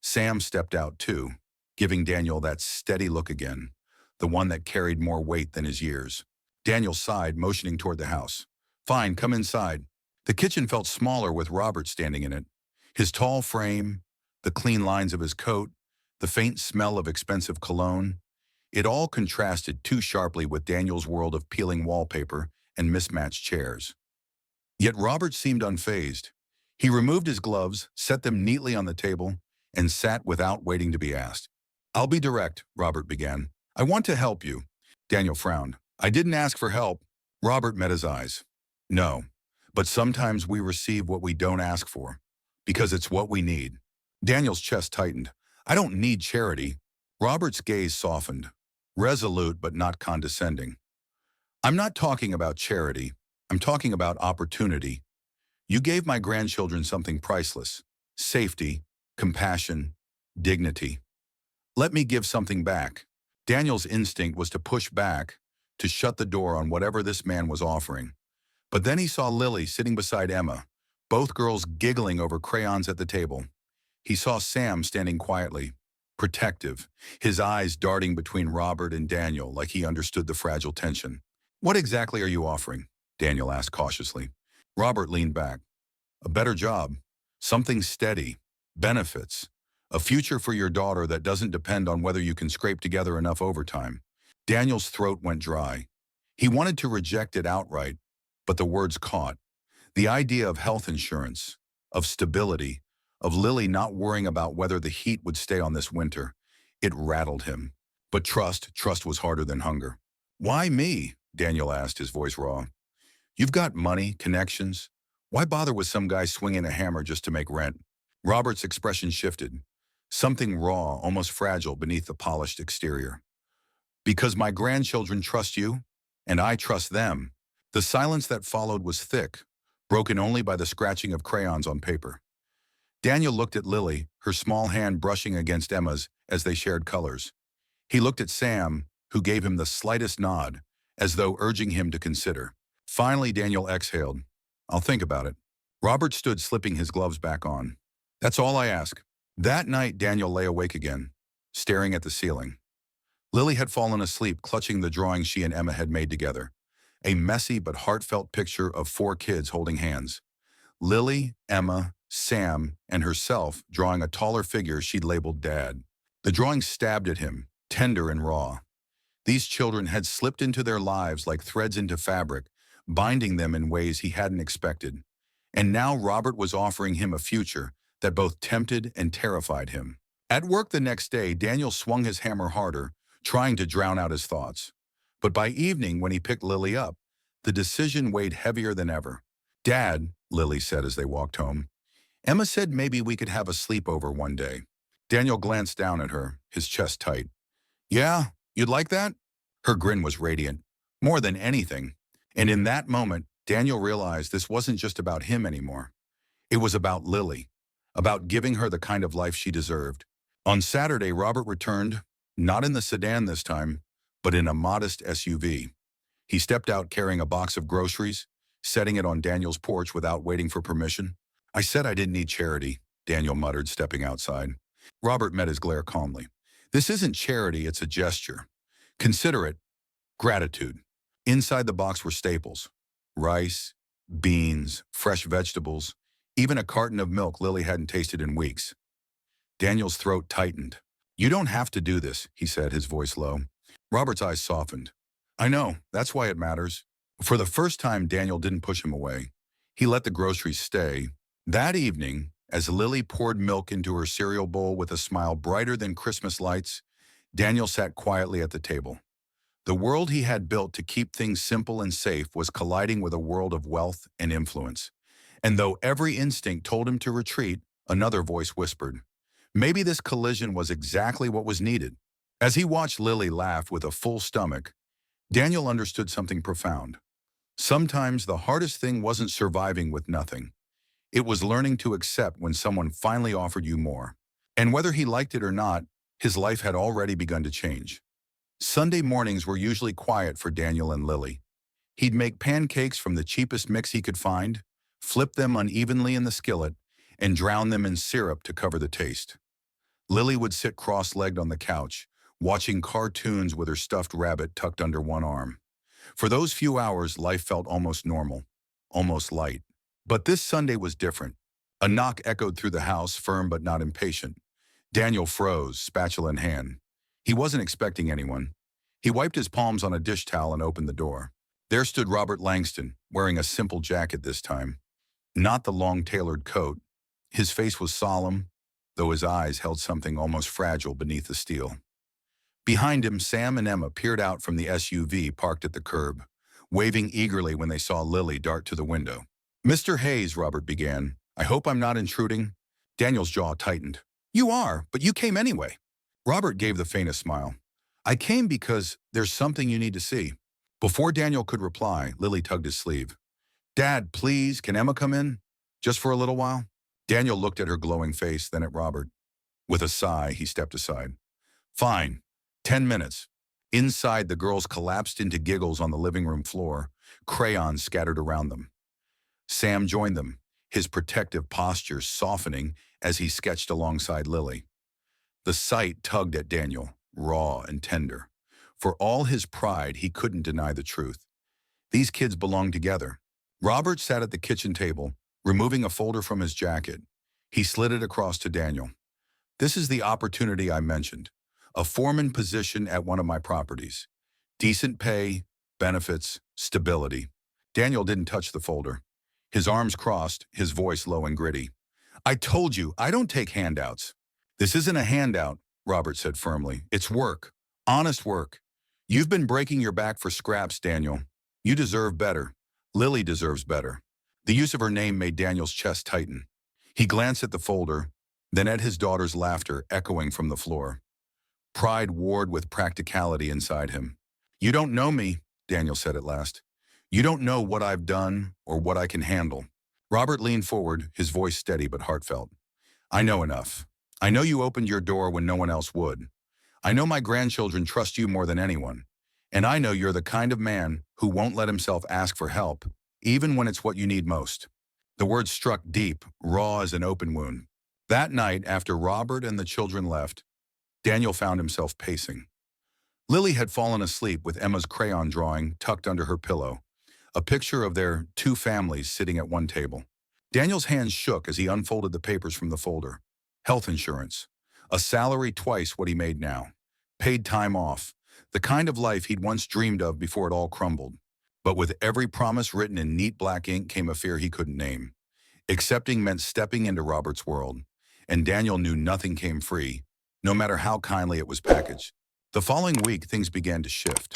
Sam stepped out too, giving Daniel that steady look again, the one that carried more weight than his years. Daniel sighed, motioning toward the house. "Fine, come inside." The kitchen felt smaller with Robert standing in it. His tall frame, the clean lines of his coat, the faint smell of expensive cologne, it all contrasted too sharply with Daniel's world of peeling wallpaper and mismatched chairs. Yet Robert seemed unfazed. He removed his gloves, set them neatly on the table, and sat without waiting to be asked. "I'll be direct," Robert began. "I want to help you." Daniel frowned. "I didn't ask for help." Robert met his eyes. "No, but sometimes we receive what we don't ask for, because it's what we need." Daniel's chest tightened. "I don't need charity." Robert's gaze softened, resolute but not condescending. "I'm not talking about charity. I'm talking about opportunity. You gave my grandchildren something priceless: safety, compassion, dignity. Let me give something back." Daniel's instinct was to push back, to shut the door on whatever this man was offering. But then he saw Lily sitting beside Emma, both girls giggling over crayons at the table. He saw Sam standing quietly, protective, his eyes darting between Robert and Daniel like he understood the fragile tension. "What exactly are you offering?" Daniel asked cautiously. Robert leaned back. "A better job, something steady, benefits, a future for your daughter that doesn't depend on whether you can scrape together enough overtime." Daniel's throat went dry. He wanted to reject it outright, but the words caught. The idea of health insurance, of stability, of Lily not worrying about whether the heat would stay on this winter, it rattled him. But trust was harder than hunger. "Why me?" Daniel asked, his voice raw. "You've got money, connections. Why bother with some guy swinging a hammer just to make rent?" Robert's expression shifted, something raw, almost fragile beneath the polished exterior. "Because my grandchildren trust you, and I trust them." The silence that followed was thick, broken only by the scratching of crayons on paper. Daniel looked at Lily, her small hand brushing against Emma's as they shared colors. He looked at Sam, who gave him the slightest nod, as though urging him to consider. Finally, Daniel exhaled. "I'll think about it." Robert stood, slipping his gloves back on. "That's all I ask." That night, Daniel lay awake again, staring at the ceiling. Lily had fallen asleep, clutching the drawing she and Emma had made together. A messy but heartfelt picture of 4 kids holding hands. Lily, Emma, Sam, and herself drawing a taller figure she'd labeled Dad. The drawing stabbed at him, tender and raw. These children had slipped into their lives like threads into fabric, binding them in ways he hadn't expected. And now Robert was offering him a future that both tempted and terrified him. At work the next day, Daniel swung his hammer harder, trying to drown out his thoughts. But by evening, when he picked Lily up, the decision weighed heavier than ever. "Dad," Lily said as they walked home, "Emma said maybe we could have a sleepover one day." Daniel glanced down at her, his chest tight. "Yeah, you'd like that?" Her grin was radiant, more than anything. And in that moment, Daniel realized this wasn't just about him anymore. It was about Lily, about giving her the kind of life she deserved. On Saturday, Robert returned, not in the sedan this time, but in a modest SUV. He stepped out carrying a box of groceries, setting it on Daniel's porch without waiting for permission. "I said I didn't need charity," Daniel muttered, stepping outside. Robert met his glare calmly. "This isn't charity, it's a gesture. Consider it gratitude." Inside the box were staples: rice, beans, fresh vegetables, even a carton of milk Lily hadn't tasted in weeks. Daniel's throat tightened. "You don't have to do this," he said, his voice low. Robert's eyes softened. "I know, that's why it matters." For the first time, Daniel didn't push him away. He let the groceries stay. That evening, as Lily poured milk into her cereal bowl with a smile brighter than Christmas lights, Daniel sat quietly at the table. The world he had built to keep things simple and safe was colliding with a world of wealth and influence. And though every instinct told him to retreat, another voice whispered, maybe this collision was exactly what was needed. As he watched Lily laugh with a full stomach, Daniel understood something profound. Sometimes the hardest thing wasn't surviving with nothing. It was learning to accept when someone finally offered you more. And whether he liked it or not, his life had already begun to change. Sunday mornings were usually quiet for Daniel and Lily. He'd make pancakes from the cheapest mix he could find, flip them unevenly in the skillet, and drown them in syrup to cover the taste. Lily would sit cross-legged on the couch, watching cartoons with her stuffed rabbit tucked under one arm. For those few hours, life felt almost normal, almost light. But this Sunday was different. A knock echoed through the house, firm but not impatient. Daniel froze, spatula in hand. He wasn't expecting anyone. He wiped his palms on a dish towel and opened the door. There stood Robert Langston, wearing a simple jacket this time, not the long tailored coat. His face was solemn, though his eyes held something almost fragile beneath the steel. Behind him, Sam and Emma peered out from the SUV parked at the curb, waving eagerly when they saw Lily dart to the window. "Mr. Hayes," Robert began, "I hope I'm not intruding." Daniel's jaw tightened. "You are, but you came anyway." Robert gave the faintest smile. "I came because there's something you need to see." Before Daniel could reply, Lily tugged his sleeve. "Dad, please, can Emma come in? Just for a little while?" Daniel looked at her glowing face, then at Robert. With a sigh, he stepped aside. "Fine. 10 minutes." Inside, the girls collapsed into giggles on the living room floor, crayons scattered around them. Sam joined them, his protective posture softening as he sketched alongside Lily. The sight tugged at Daniel, raw and tender. For all his pride, he couldn't deny the truth. These kids belonged together. Robert sat at the kitchen table, removing a folder from his jacket. He slid it across to Daniel. "This is the opportunity I mentioned. A foreman position at one of my properties. Decent pay, benefits, stability." Daniel didn't touch the folder. His arms crossed, his voice low and gritty. "I told you, I don't take handouts." "This isn't a handout," Robert said firmly. "It's work. Honest work. You've been breaking your back for scraps, Daniel. You deserve better. Lily deserves better." The use of her name made Daniel's chest tighten. He glanced at the folder, then at his daughter's laughter echoing from the floor. Pride warred with practicality inside him. "You don't know me," Daniel said at last. "You don't know what I've done or what I can handle." Robert leaned forward, his voice steady but heartfelt. "I know enough. I know you opened your door when no one else would. I know my grandchildren trust you more than anyone. And I know you're the kind of man who won't let himself ask for help, even when it's what you need most." The words struck deep, raw as an open wound. That night, after Robert and the children left, Daniel found himself pacing. Lily had fallen asleep with Emma's crayon drawing tucked under her pillow, a picture of their two families sitting at one table. Daniel's hands shook as he unfolded the papers from the folder. Health insurance. A salary twice what he made now. Paid time off. The kind of life he'd once dreamed of before it all crumbled. But with every promise written in neat black ink came a fear he couldn't name. Accepting meant stepping into Robert's world, and Daniel knew nothing came free, no matter how kindly it was packaged. The following week, things began to shift.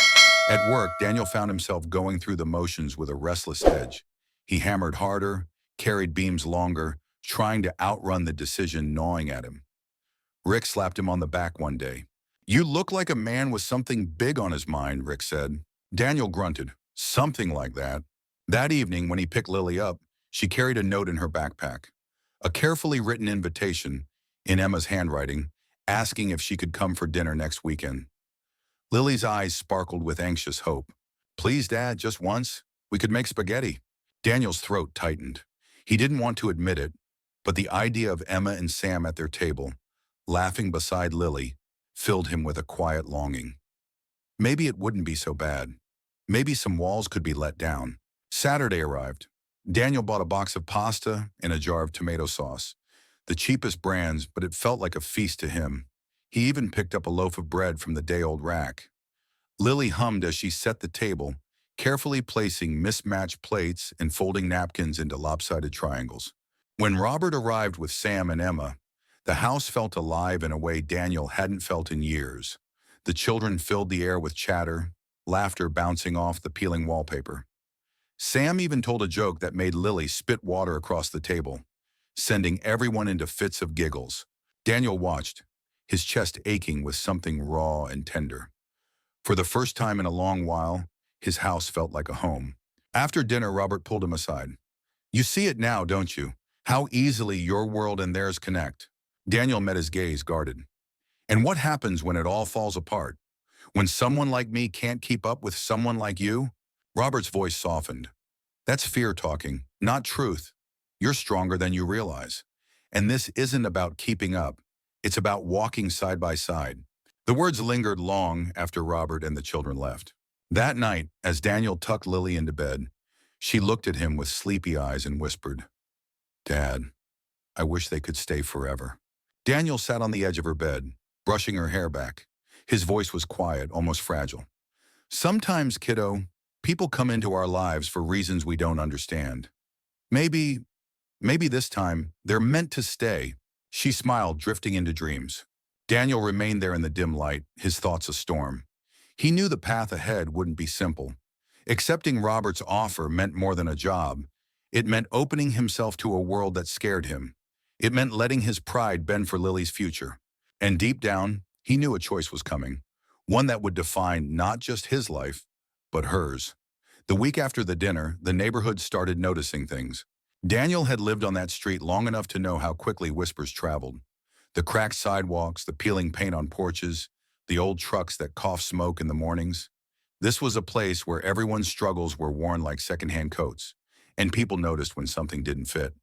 At work, Daniel found himself going through the motions with a restless edge. He hammered harder, carried beams longer, trying to outrun the decision gnawing at him. Rick slapped him on the back one day. "You look like a man with something big on his mind," Rick said. Daniel grunted. "Something like that." That evening, when he picked Lily up, she carried a note in her backpack. A carefully written invitation, in Emma's handwriting, asking if she could come for dinner next weekend. Lily's eyes sparkled with anxious hope. "Please, Dad, just once. We could make spaghetti." Daniel's throat tightened. He didn't want to admit it, but the idea of Emma and Sam at their table, laughing beside Lily, filled him with a quiet longing. Maybe it wouldn't be so bad. Maybe some walls could be let down. Saturday arrived. Daniel bought a box of pasta and a jar of tomato sauce. The cheapest brands, but it felt like a feast to him. He even picked up a loaf of bread from the day-old rack. Lily hummed as she set the table, carefully placing mismatched plates and folding napkins into lopsided triangles. When Robert arrived with Sam and Emma, the house felt alive in a way Daniel hadn't felt in years. The children filled the air with chatter, laughter bouncing off the peeling wallpaper. Sam even told a joke that made Lily spit water across the table, sending everyone into fits of giggles. Daniel watched, his chest aching with something raw and tender. For the first time in a long while, his house felt like a home. After dinner, Robert pulled him aside. "You see it now, don't you? How easily your world and theirs connect." Daniel met his gaze, guarded. "And what happens when it all falls apart? When someone like me can't keep up with someone like you?" Robert's voice softened. "That's fear talking, not truth. You're stronger than you realize. And this isn't about keeping up. It's about walking side by side. The words lingered long after Robert and the children left. That night, as Daniel tucked Lily into bed, she looked at him with sleepy eyes and whispered, "Dad, I wish they could stay forever." Daniel sat on the edge of her bed, brushing her hair back. His voice was quiet, almost fragile. "Sometimes, kiddo, people come into our lives for reasons we don't understand. Maybe, maybe this time, they're meant to stay." She smiled, drifting into dreams. Daniel remained there in the dim light, his thoughts a storm. He knew the path ahead wouldn't be simple. Accepting Robert's offer meant more than a job. It meant opening himself to a world that scared him. It meant letting his pride bend for Lily's future. And deep down, he knew a choice was coming, one that would define not just his life, but hers. The week after the dinner, the neighborhood started noticing things. Daniel had lived on that street long enough to know how quickly whispers traveled. The cracked sidewalks, the peeling paint on porches, the old trucks that coughed smoke in the mornings. This was a place where everyone's struggles were worn like secondhand coats, and people noticed when something didn't fit.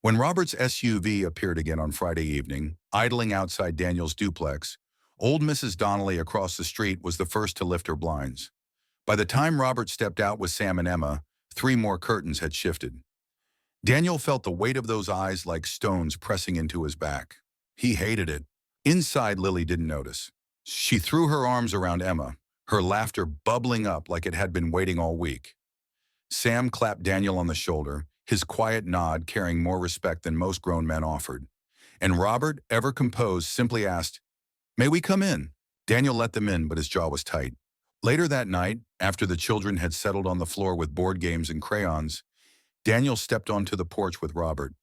When Robert's SUV appeared again on Friday evening, idling outside Daniel's duplex, old Mrs. Donnelly across the street was the first to lift her blinds. By the time Robert stepped out with Sam and Emma, 3 more curtains had shifted. Daniel felt the weight of those eyes like stones pressing into his back. He hated it. Inside, Lily didn't notice. She threw her arms around Emma, her laughter bubbling up like it had been waiting all week. Sam clapped Daniel on the shoulder, his quiet nod carrying more respect than most grown men offered. And Robert, ever composed, simply asked, "May we come in?" Daniel let them in, but his jaw was tight. Later that night, after the children had settled on the floor with board games and crayons, Daniel stepped onto the porch with Robert.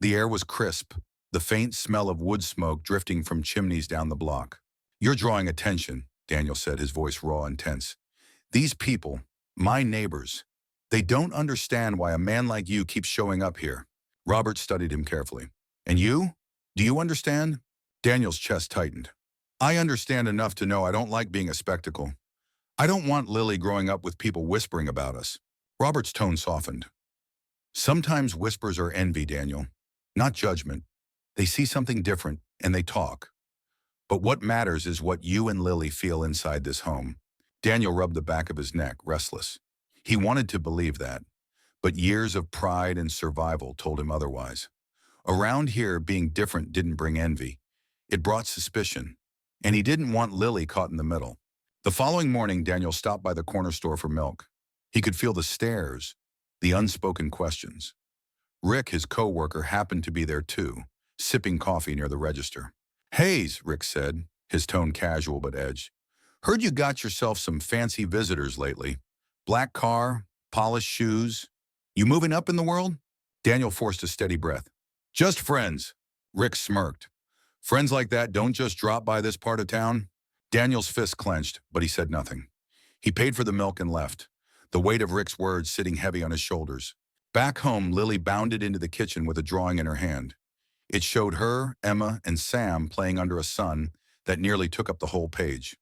The air was crisp, the faint smell of wood smoke drifting from chimneys down the block. "You're drawing attention," Daniel said, his voice raw and tense. "These people, my neighbors, they don't understand why a man like you keeps showing up here." Robert studied him carefully. "And you? Do you understand?" Daniel's chest tightened. "I understand enough to know I don't like being a spectacle. I don't want Lily growing up with people whispering about us." Robert's tone softened. "Sometimes whispers are envy, Daniel, not judgment. They see something different, and they talk. But what matters is what you and Lily feel inside this home." Daniel rubbed the back of his neck, restless. He wanted to believe that, but years of pride and survival told him otherwise. Around here, being different didn't bring envy. It brought suspicion, and he didn't want Lily caught in the middle. The following morning, Daniel stopped by the corner store for milk. He could feel the stares, the unspoken questions. Rick, his co-worker, happened to be there too, sipping coffee near the register. "Hayes," Rick said, his tone casual but edged. "Heard you got yourself some fancy visitors lately. Black car, polished shoes. You moving up in the world?" Daniel forced a steady breath. "Just friends." Rick smirked. "Friends like that don't just drop by this part of town?" Daniel's fist clenched, but he said nothing. He paid for the milk and left, the weight of Rick's words sitting heavy on his shoulders. Back home, Lily bounded into the kitchen with a drawing in her hand. It showed her, Emma, and Sam playing under a sun that nearly took up the whole page.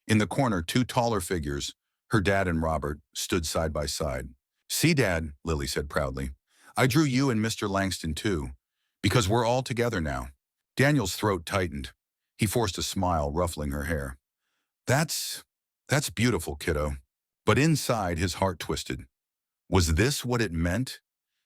In the corner, 2 taller figures, her dad and Robert, stood side by side. "See, Dad," Lily said proudly, "I drew you and Mr. Langston too, because we're all together now." Daniel's throat tightened. He forced a smile, ruffling her hair. That's beautiful, kiddo." But inside, his heart twisted. Was this what it meant?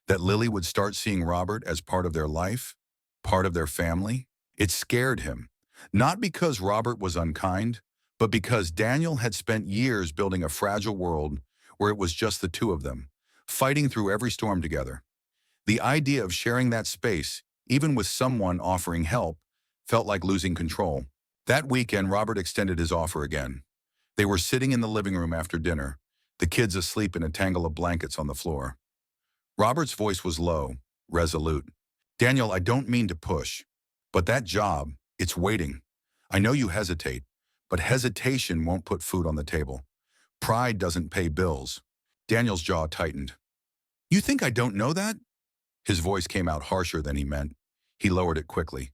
That Lily would start seeing Robert as part of their life? Part of their family? It scared him. Not because Robert was unkind, but because Daniel had spent years building a fragile world where it was just the two of them, fighting through every storm together. The idea of sharing that space, even with someone offering help, felt like losing control. That weekend, Robert extended his offer again. They were sitting in the living room after dinner, the kids asleep in a tangle of blankets on the floor. Robert's voice was low, resolute. "Daniel, I don't mean to push, but that job, it's waiting. I know you hesitate, but hesitation won't put food on the table. Pride doesn't pay bills." Daniel's jaw tightened. "You think I don't know that?" His voice came out harsher than he meant. He lowered it quickly.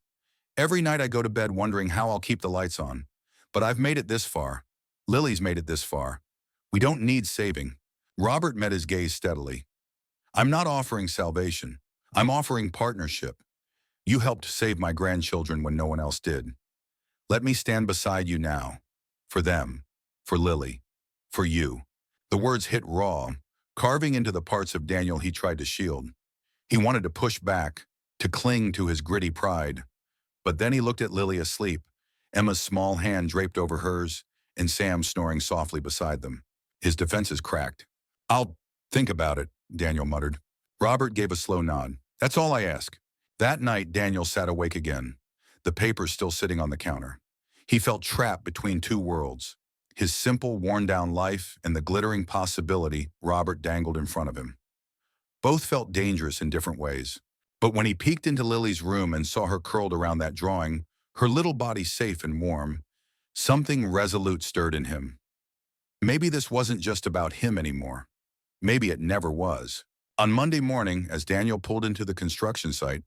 "Every night I go to bed wondering how I'll keep the lights on. But I've made it this far. Lily's made it this far. We don't need saving." Robert met his gaze steadily. "I'm not offering salvation. I'm offering partnership. You helped save my grandchildren when no one else did. Let me stand beside you now. For them. For Lily. For you." The words hit raw, carving into the parts of Daniel he tried to shield. He wanted to push back, to cling to his gritty pride. But then he looked at Lily asleep, Emma's small hand draped over hers, and Sam snoring softly beside them. His defenses cracked. "I'll think about it," Daniel muttered. Robert gave a slow nod. "That's all I ask." That night, Daniel sat awake again, the papers still sitting on the counter. He felt trapped between two worlds, his simple, worn-down life and the glittering possibility Robert dangled in front of him. Both felt dangerous in different ways. But when he peeked into Lily's room and saw her curled around that drawing, her little body safe and warm, something resolute stirred in him. Maybe this wasn't just about him anymore. Maybe it never was. On Monday morning, as Daniel pulled into the construction site,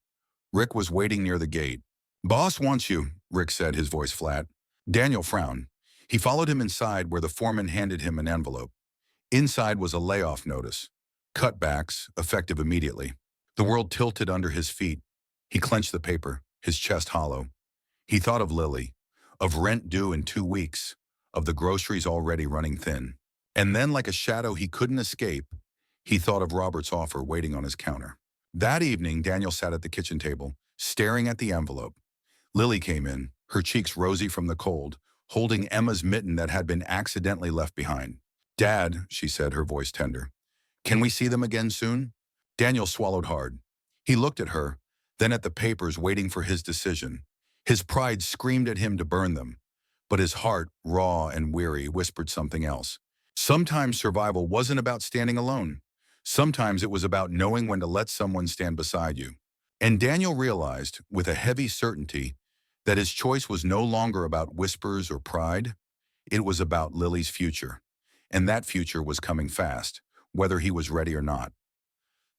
Rick was waiting near the gate. "Boss wants you," Rick said, his voice flat. Daniel frowned. He followed him inside where the foreman handed him an envelope. Inside was a layoff notice. Cutbacks, effective immediately. The world tilted under his feet. He clenched the paper, his chest hollow. He thought of Lily, of rent due in 2 weeks, of the groceries already running thin. And then, like a shadow he couldn't escape, he thought of Robert's offer waiting on his counter. That evening, Daniel sat at the kitchen table, staring at the envelope. Lily came in, her cheeks rosy from the cold, holding Emma's mitten that had been accidentally left behind. "Dad," she said, her voice tender, "can we see them again soon?" Daniel swallowed hard. He looked at her, then at the papers waiting for his decision. His pride screamed at him to burn them, but his heart, raw and weary, whispered something else. Sometimes survival wasn't about standing alone. Sometimes it was about knowing when to let someone stand beside you. And Daniel realized, with a heavy certainty, that his choice was no longer about whispers or pride. It was about Lily's future. And that future was coming fast, whether he was ready or not.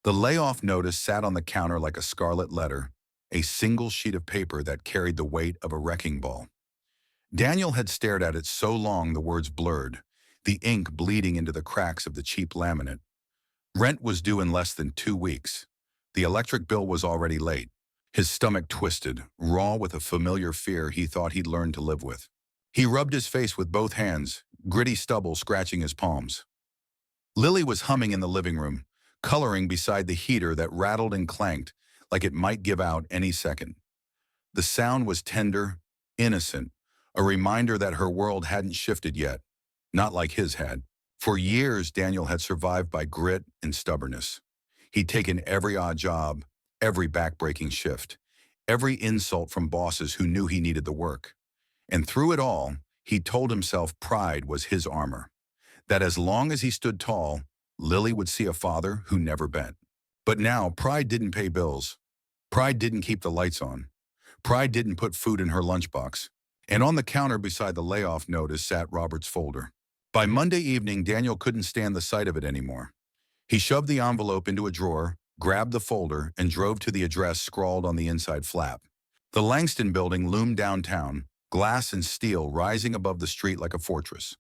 The layoff notice sat on the counter like a scarlet letter, a single sheet of paper that carried the weight of a wrecking ball. Daniel had stared at it so long the words blurred, the ink bleeding into the cracks of the cheap laminate. Rent was due in less than 2 weeks. The electric bill was already late. His stomach twisted, raw with a familiar fear he thought he'd learned to live with. He rubbed his face with both hands, gritty stubble scratching his palms. Lily was humming in the living room, coloring beside the heater that rattled and clanked like it might give out any second. The sound was tender, innocent, a reminder that her world hadn't shifted yet, not like his had. For years, Daniel had survived by grit and stubbornness. He'd taken every odd job, every back-breaking shift, every insult from bosses who knew he needed the work. And through it all, he told himself pride was his armor, that as long as he stood tall, Lily would see a father who never bent. But now, pride didn't pay bills. Pride didn't keep the lights on. Pride didn't put food in her lunchbox. And on the counter beside the layoff notice sat Robert's folder. By Monday evening, Daniel couldn't stand the sight of it anymore. He shoved the envelope into a drawer, grabbed the folder, and drove to the address scrawled on the inside flap. The Langston building loomed downtown, glass and steel rising above the street like a fortress.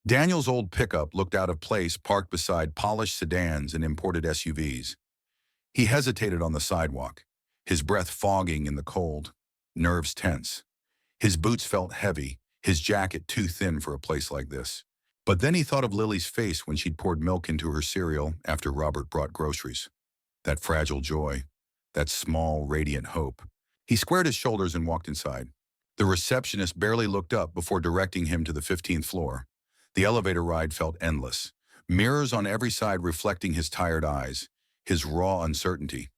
Daniel's old pickup looked out of place parked beside polished sedans and imported SUVs. He hesitated on the sidewalk, his breath fogging in the cold, nerves tense. His boots felt heavy, his jacket too thin for a place like this. But then he thought of Lily's face when she'd poured milk into her cereal after Robert brought groceries. That fragile joy, that small, radiant hope. He squared his shoulders and walked inside. The receptionist barely looked up before directing him to the 15th floor. The elevator ride felt endless, mirrors on every side reflecting his tired eyes, his raw uncertainty.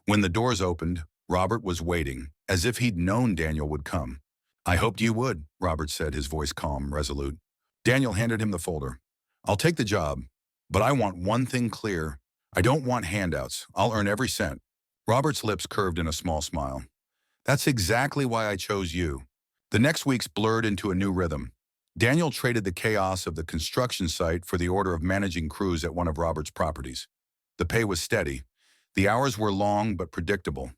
When the doors opened, Robert was waiting, as if he'd known Daniel would come. "I hoped you would," Robert said, his voice calm, resolute. Daniel handed him the folder. "I'll take the job, but I want one thing clear. I don't want handouts. I'll earn every cent." Robert's lips curved in a small smile. "That's exactly why I chose you." The next weeks blurred into a new rhythm. Daniel traded the chaos of the construction site for the order of managing crews at one of Robert's properties. The pay was steady. The hours were long but predictable.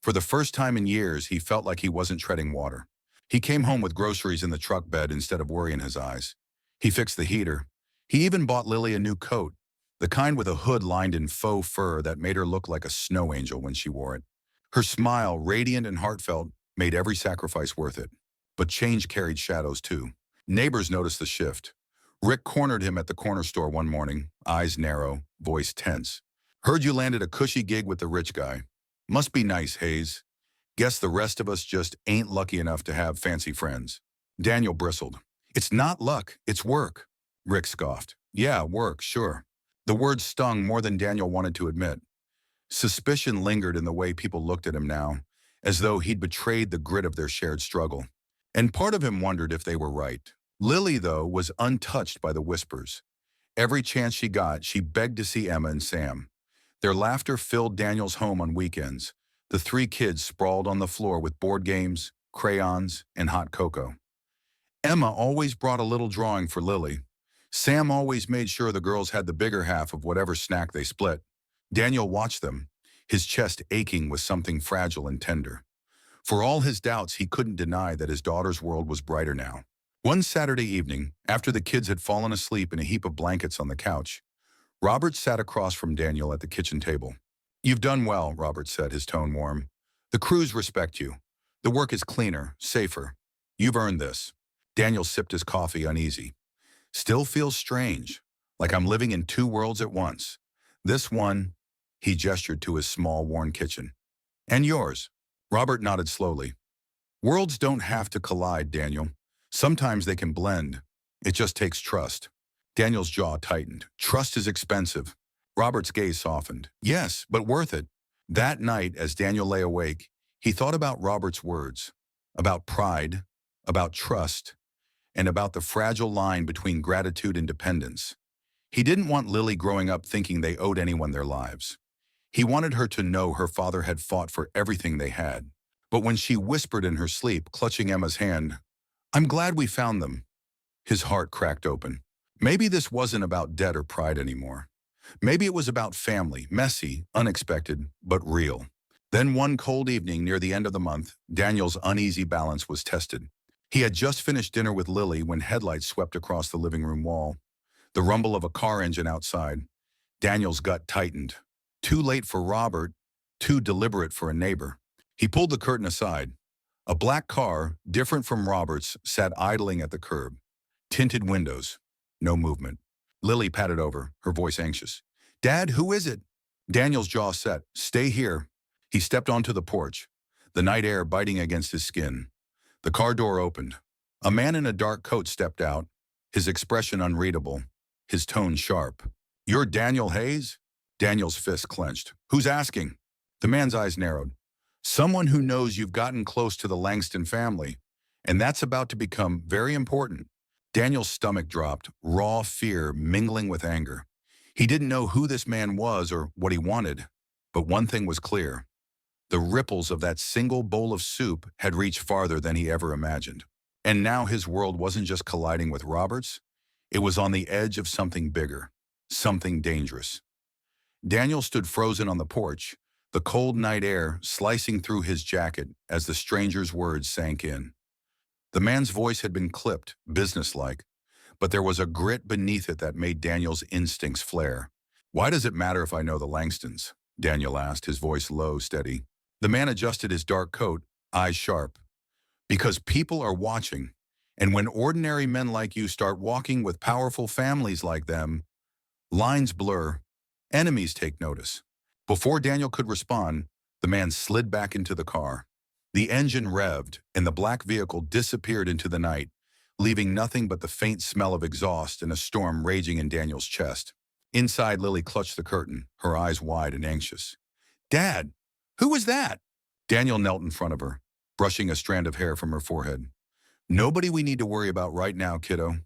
For the first time in years, he felt like he wasn't treading water. He came home with groceries in the truck bed instead of worry in his eyes. He fixed the heater. He even bought Lily a new coat, the kind with a hood lined in faux fur that made her look like a snow angel when she wore it. Her smile, radiant and heartfelt, made every sacrifice worth it. But change carried shadows too. Neighbors noticed the shift. Rick cornered him at the corner store one morning, eyes narrow, voice tense. Heard you landed a cushy gig with the rich guy. Must be nice, Hayes. Guess the rest of us just ain't lucky enough to have fancy friends. Daniel bristled. It's not luck, it's work. Rick scoffed. Yeah, work, sure. The word stung more than Daniel wanted to admit. Suspicion lingered in the way people looked at him now, as though he'd betrayed the grit of their shared struggle. And part of him wondered if they were right. Lily, though, was untouched by the whispers. Every chance she got, she begged to see Emma and Sam. Their laughter filled Daniel's home on weekends, the three kids sprawled on the floor with board games, crayons, and hot cocoa. Emma always brought a little drawing for Lily. Sam always made sure the girls had the bigger half of whatever snack they split. Daniel watched them, his chest aching with something fragile and tender. For all his doubts, he couldn't deny that his daughter's world was brighter now. One Saturday evening, after the kids had fallen asleep in a heap of blankets on the couch, Robert sat across from Daniel at the kitchen table. You've done well, Robert said, his tone warm. The crews respect you. The work is cleaner, safer. You've earned this. Daniel sipped his coffee uneasy. Still feels strange, like I'm living in two worlds at once. This one, he gestured to his small, worn kitchen. And yours. Robert nodded slowly. Worlds don't have to collide, Daniel. Sometimes they can blend. It just takes trust. Daniel's jaw tightened. Trust is expensive. Robert's gaze softened. Yes, but worth it. That night, as Daniel lay awake, he thought about Robert's words, about pride, about trust, and about the fragile line between gratitude and dependence. He didn't want Lily growing up thinking they owed anyone their lives. He wanted her to know her father had fought for everything they had. But when she whispered in her sleep, clutching Emma's hand, I'm glad we found them, his heart cracked open. Maybe this wasn't about debt or pride anymore. Maybe it was about family, messy, unexpected, but real. Then one cold evening near the end of the month, Daniel's uneasy balance was tested. He had just finished dinner with Lily when headlights swept across the living room wall. The rumble of a car engine outside. Daniel's gut tightened. Too late for Robert, too deliberate for a neighbor. He pulled the curtain aside. A black car, different from Robert's, sat idling at the curb. Tinted windows. No movement. Lily patted over, her voice anxious. Dad, who is it? Daniel's jaw set. Stay here. He stepped onto the porch, the night air biting against his skin. The car door opened. A man in a dark coat stepped out, his expression unreadable, his tone sharp. You're Daniel Hayes? Daniel's fist clenched. Who's asking? The man's eyes narrowed. Someone who knows you've gotten close to the Langston family, and that's about to become very important. Daniel's stomach dropped, raw fear mingling with anger. He didn't know who this man was or what he wanted, but one thing was clear. The ripples of that single bowl of soup had reached farther than he ever imagined. And now his world wasn't just colliding with Robert's, it was on the edge of something bigger, something dangerous. Daniel stood frozen on the porch, the cold night air slicing through his jacket as the stranger's words sank in. The man's voice had been clipped, businesslike, but there was a grit beneath it that made Daniel's instincts flare. Why does it matter if I know the Langstons? Daniel asked, his voice low, steady. The man adjusted his dark coat, eyes sharp. Because people are watching, and when ordinary men like you start walking with powerful families like them, lines blur, enemies take notice. Before Daniel could respond, the man slid back into the car. The engine revved, and the black vehicle disappeared into the night, leaving nothing but the faint smell of exhaust and a storm raging in Daniel's chest. Inside, Lily clutched the curtain, her eyes wide and anxious. Dad, who was that? Daniel knelt in front of her, brushing a strand of hair from her forehead. Nobody we need to worry about right now, kiddo.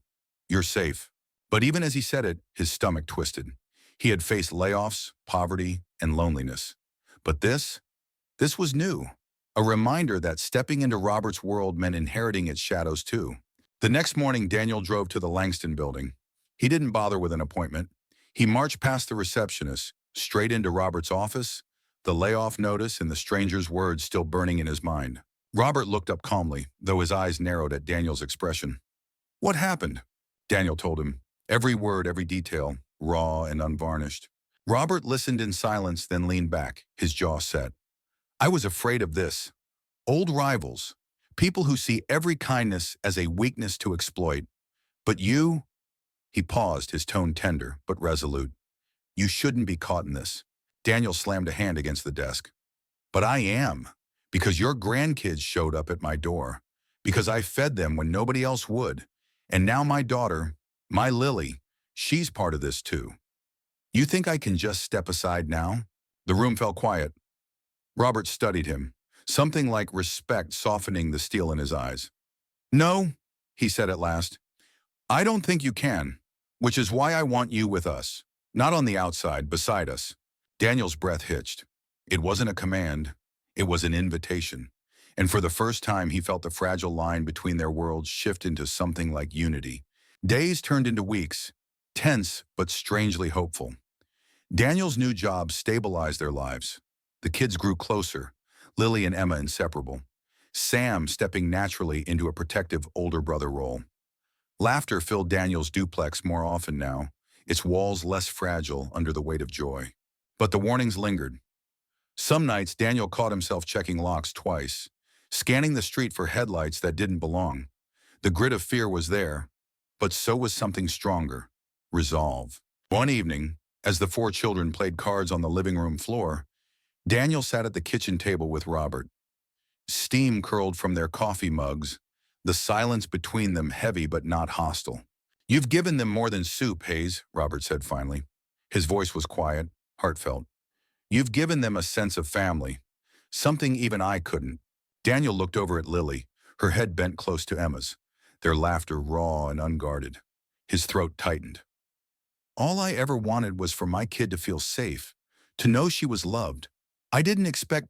You're safe. But even as he said it, his stomach twisted. He had faced layoffs, poverty, and loneliness. But this was new. A reminder that stepping into Robert's world meant inheriting its shadows too. The next morning, Daniel drove to the Langston building. He didn't bother with an appointment. He marched past the receptionist, straight into Robert's office, the layoff notice and the stranger's words still burning in his mind. Robert looked up calmly, though his eyes narrowed at Daniel's expression. What happened? Daniel told him, every word, every detail, raw and unvarnished. Robert listened in silence, then leaned back, his jaw set. I was afraid of this. Old rivals. People who see every kindness as a weakness to exploit. But you, he paused, his tone tender but resolute. You shouldn't be caught in this. Daniel slammed a hand against the desk. But I am, because your grandkids showed up at my door, because I fed them when nobody else would. And now my daughter, my Lily, she's part of this too. You think I can just step aside now? The room fell quiet. Robert studied him, something like respect softening the steel in his eyes. No, he said at last. I don't think you can, which is why I want you with us. Not on the outside, beside us. Daniel's breath hitched. It wasn't a command. It was an invitation. And for the first time, he felt the fragile line between their worlds shift into something like unity. Days turned into weeks, tense but strangely hopeful. Daniel's new job stabilized their lives. The kids grew closer, Lily and Emma inseparable. Sam stepping naturally into a protective older brother role. Laughter filled Daniel's duplex more often now, its walls less fragile under the weight of joy. But the warnings lingered. Some nights, Daniel caught himself checking locks twice, scanning the street for headlights that didn't belong. The grit of fear was there, but so was something stronger: resolve. One evening, as the four children played cards on the living room floor, Daniel sat at the kitchen table with Robert. Steam curled from their coffee mugs, the silence between them heavy but not hostile. You've given them more than soup, Hayes, Robert said finally. His voice was quiet, heartfelt. You've given them a sense of family, something even I couldn't. Daniel looked over at Lily, her head bent close to Emma's, their laughter raw and unguarded. His throat tightened. All I ever wanted was for my kid to feel safe, to know she was loved. I didn't expect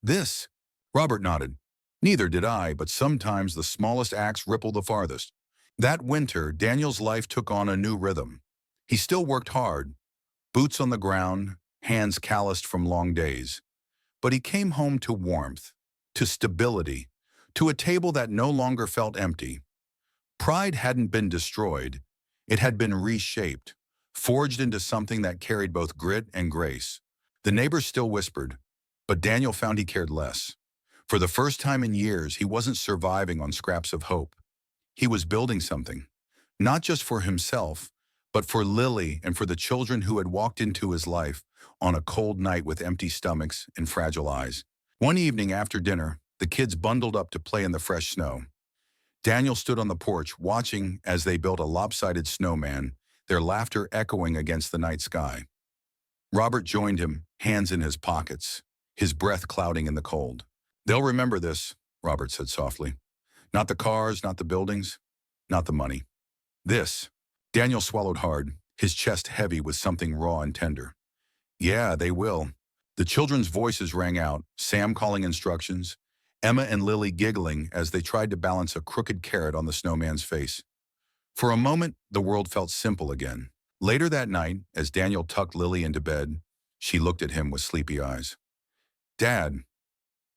this. Robert nodded. Neither did I, but sometimes the smallest acts ripple the farthest. That winter, Daniel's life took on a new rhythm. He still worked hard, boots on the ground, hands calloused from long days. But he came home to warmth, to stability, to a table that no longer felt empty. Pride hadn't been destroyed. It had been reshaped, forged into something that carried both grit and grace. The neighbors still whispered, but Daniel found he cared less. For the first time in years, he wasn't surviving on scraps of hope. He was building something, not just for himself, but for Lily and for the children who had walked into his life on a cold night with empty stomachs and fragile eyes. One evening after dinner, the kids bundled up to play in the fresh snow. Daniel stood on the porch, watching as they built a lopsided snowman, their laughter echoing against the night sky. Robert joined him, hands in his pockets, his breath clouding in the cold. They'll remember this, Robert said softly. Not the cars, not the buildings, not the money. This. Daniel swallowed hard, his chest heavy with something raw and tender. Yeah, they will. The children's voices rang out, Sam calling instructions, Emma and Lily giggling as they tried to balance a crooked carrot on the snowman's face. For a moment, the world felt simple again. Later that night, as Daniel tucked Lily into bed, she looked at him with sleepy eyes. Dad,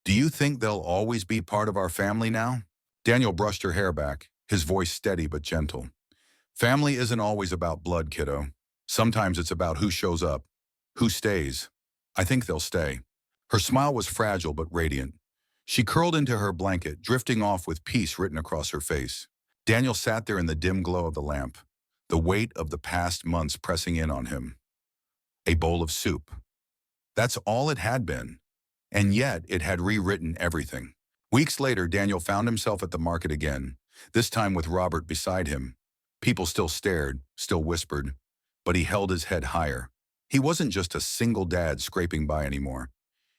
do you think they'll always be part of our family now? Daniel brushed her hair back, his voice steady but gentle. Family isn't always about blood, kiddo. Sometimes it's about who shows up, who stays. I think they'll stay. Her smile was fragile but radiant. She curled into her blanket, drifting off with peace written across her face. Daniel sat there in the dim glow of the lamp, the weight of the past months pressing in on him. A bowl of soup. That's all it had been. And yet it had rewritten everything. Weeks later, Daniel found himself at the market again, this time with Robert beside him. People still stared, still whispered, but he held his head higher. He wasn't just a single dad scraping by anymore.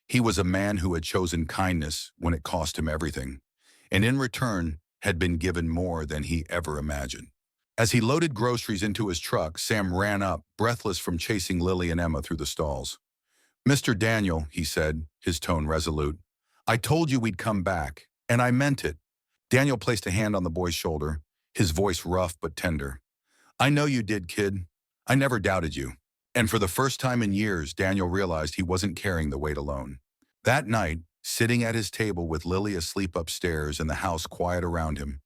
He was a man who had chosen kindness when it cost him everything, and in return had been given more than he ever imagined. As he loaded groceries into his truck, Sam ran up, breathless from chasing Lily and Emma through the stalls. Mr. Daniel, he said, his tone resolute, I told you we'd come back, and I meant it. Daniel placed a hand on the boy's shoulder, his voice rough but tender. I know you did, kid. I never doubted you. And for the first time in years, Daniel realized he wasn't carrying the weight alone. That night, sitting at his table with Lily asleep upstairs and the house quiet around him,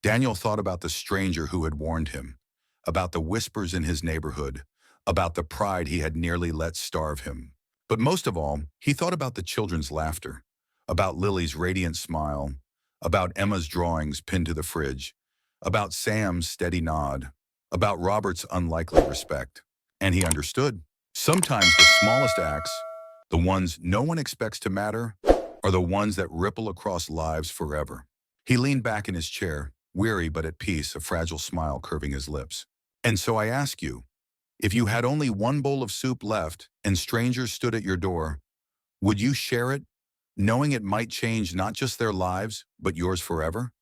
Daniel thought about the stranger who had warned him, about the whispers in his neighborhood, about the pride he had nearly let starve him. But most of all, he thought about the children's laughter, about Lily's radiant smile, about Emma's drawings pinned to the fridge, about Sam's steady nod, about Robert's unlikely respect. And he understood. Sometimes the smallest acts, the ones no one expects to matter, are the ones that ripple across lives forever. He leaned back in his chair, weary but at peace, a fragile smile curving his lips. And so I ask you, if you had only one bowl of soup left and strangers stood at your door, would you share it, knowing it might change not just their lives, but yours forever?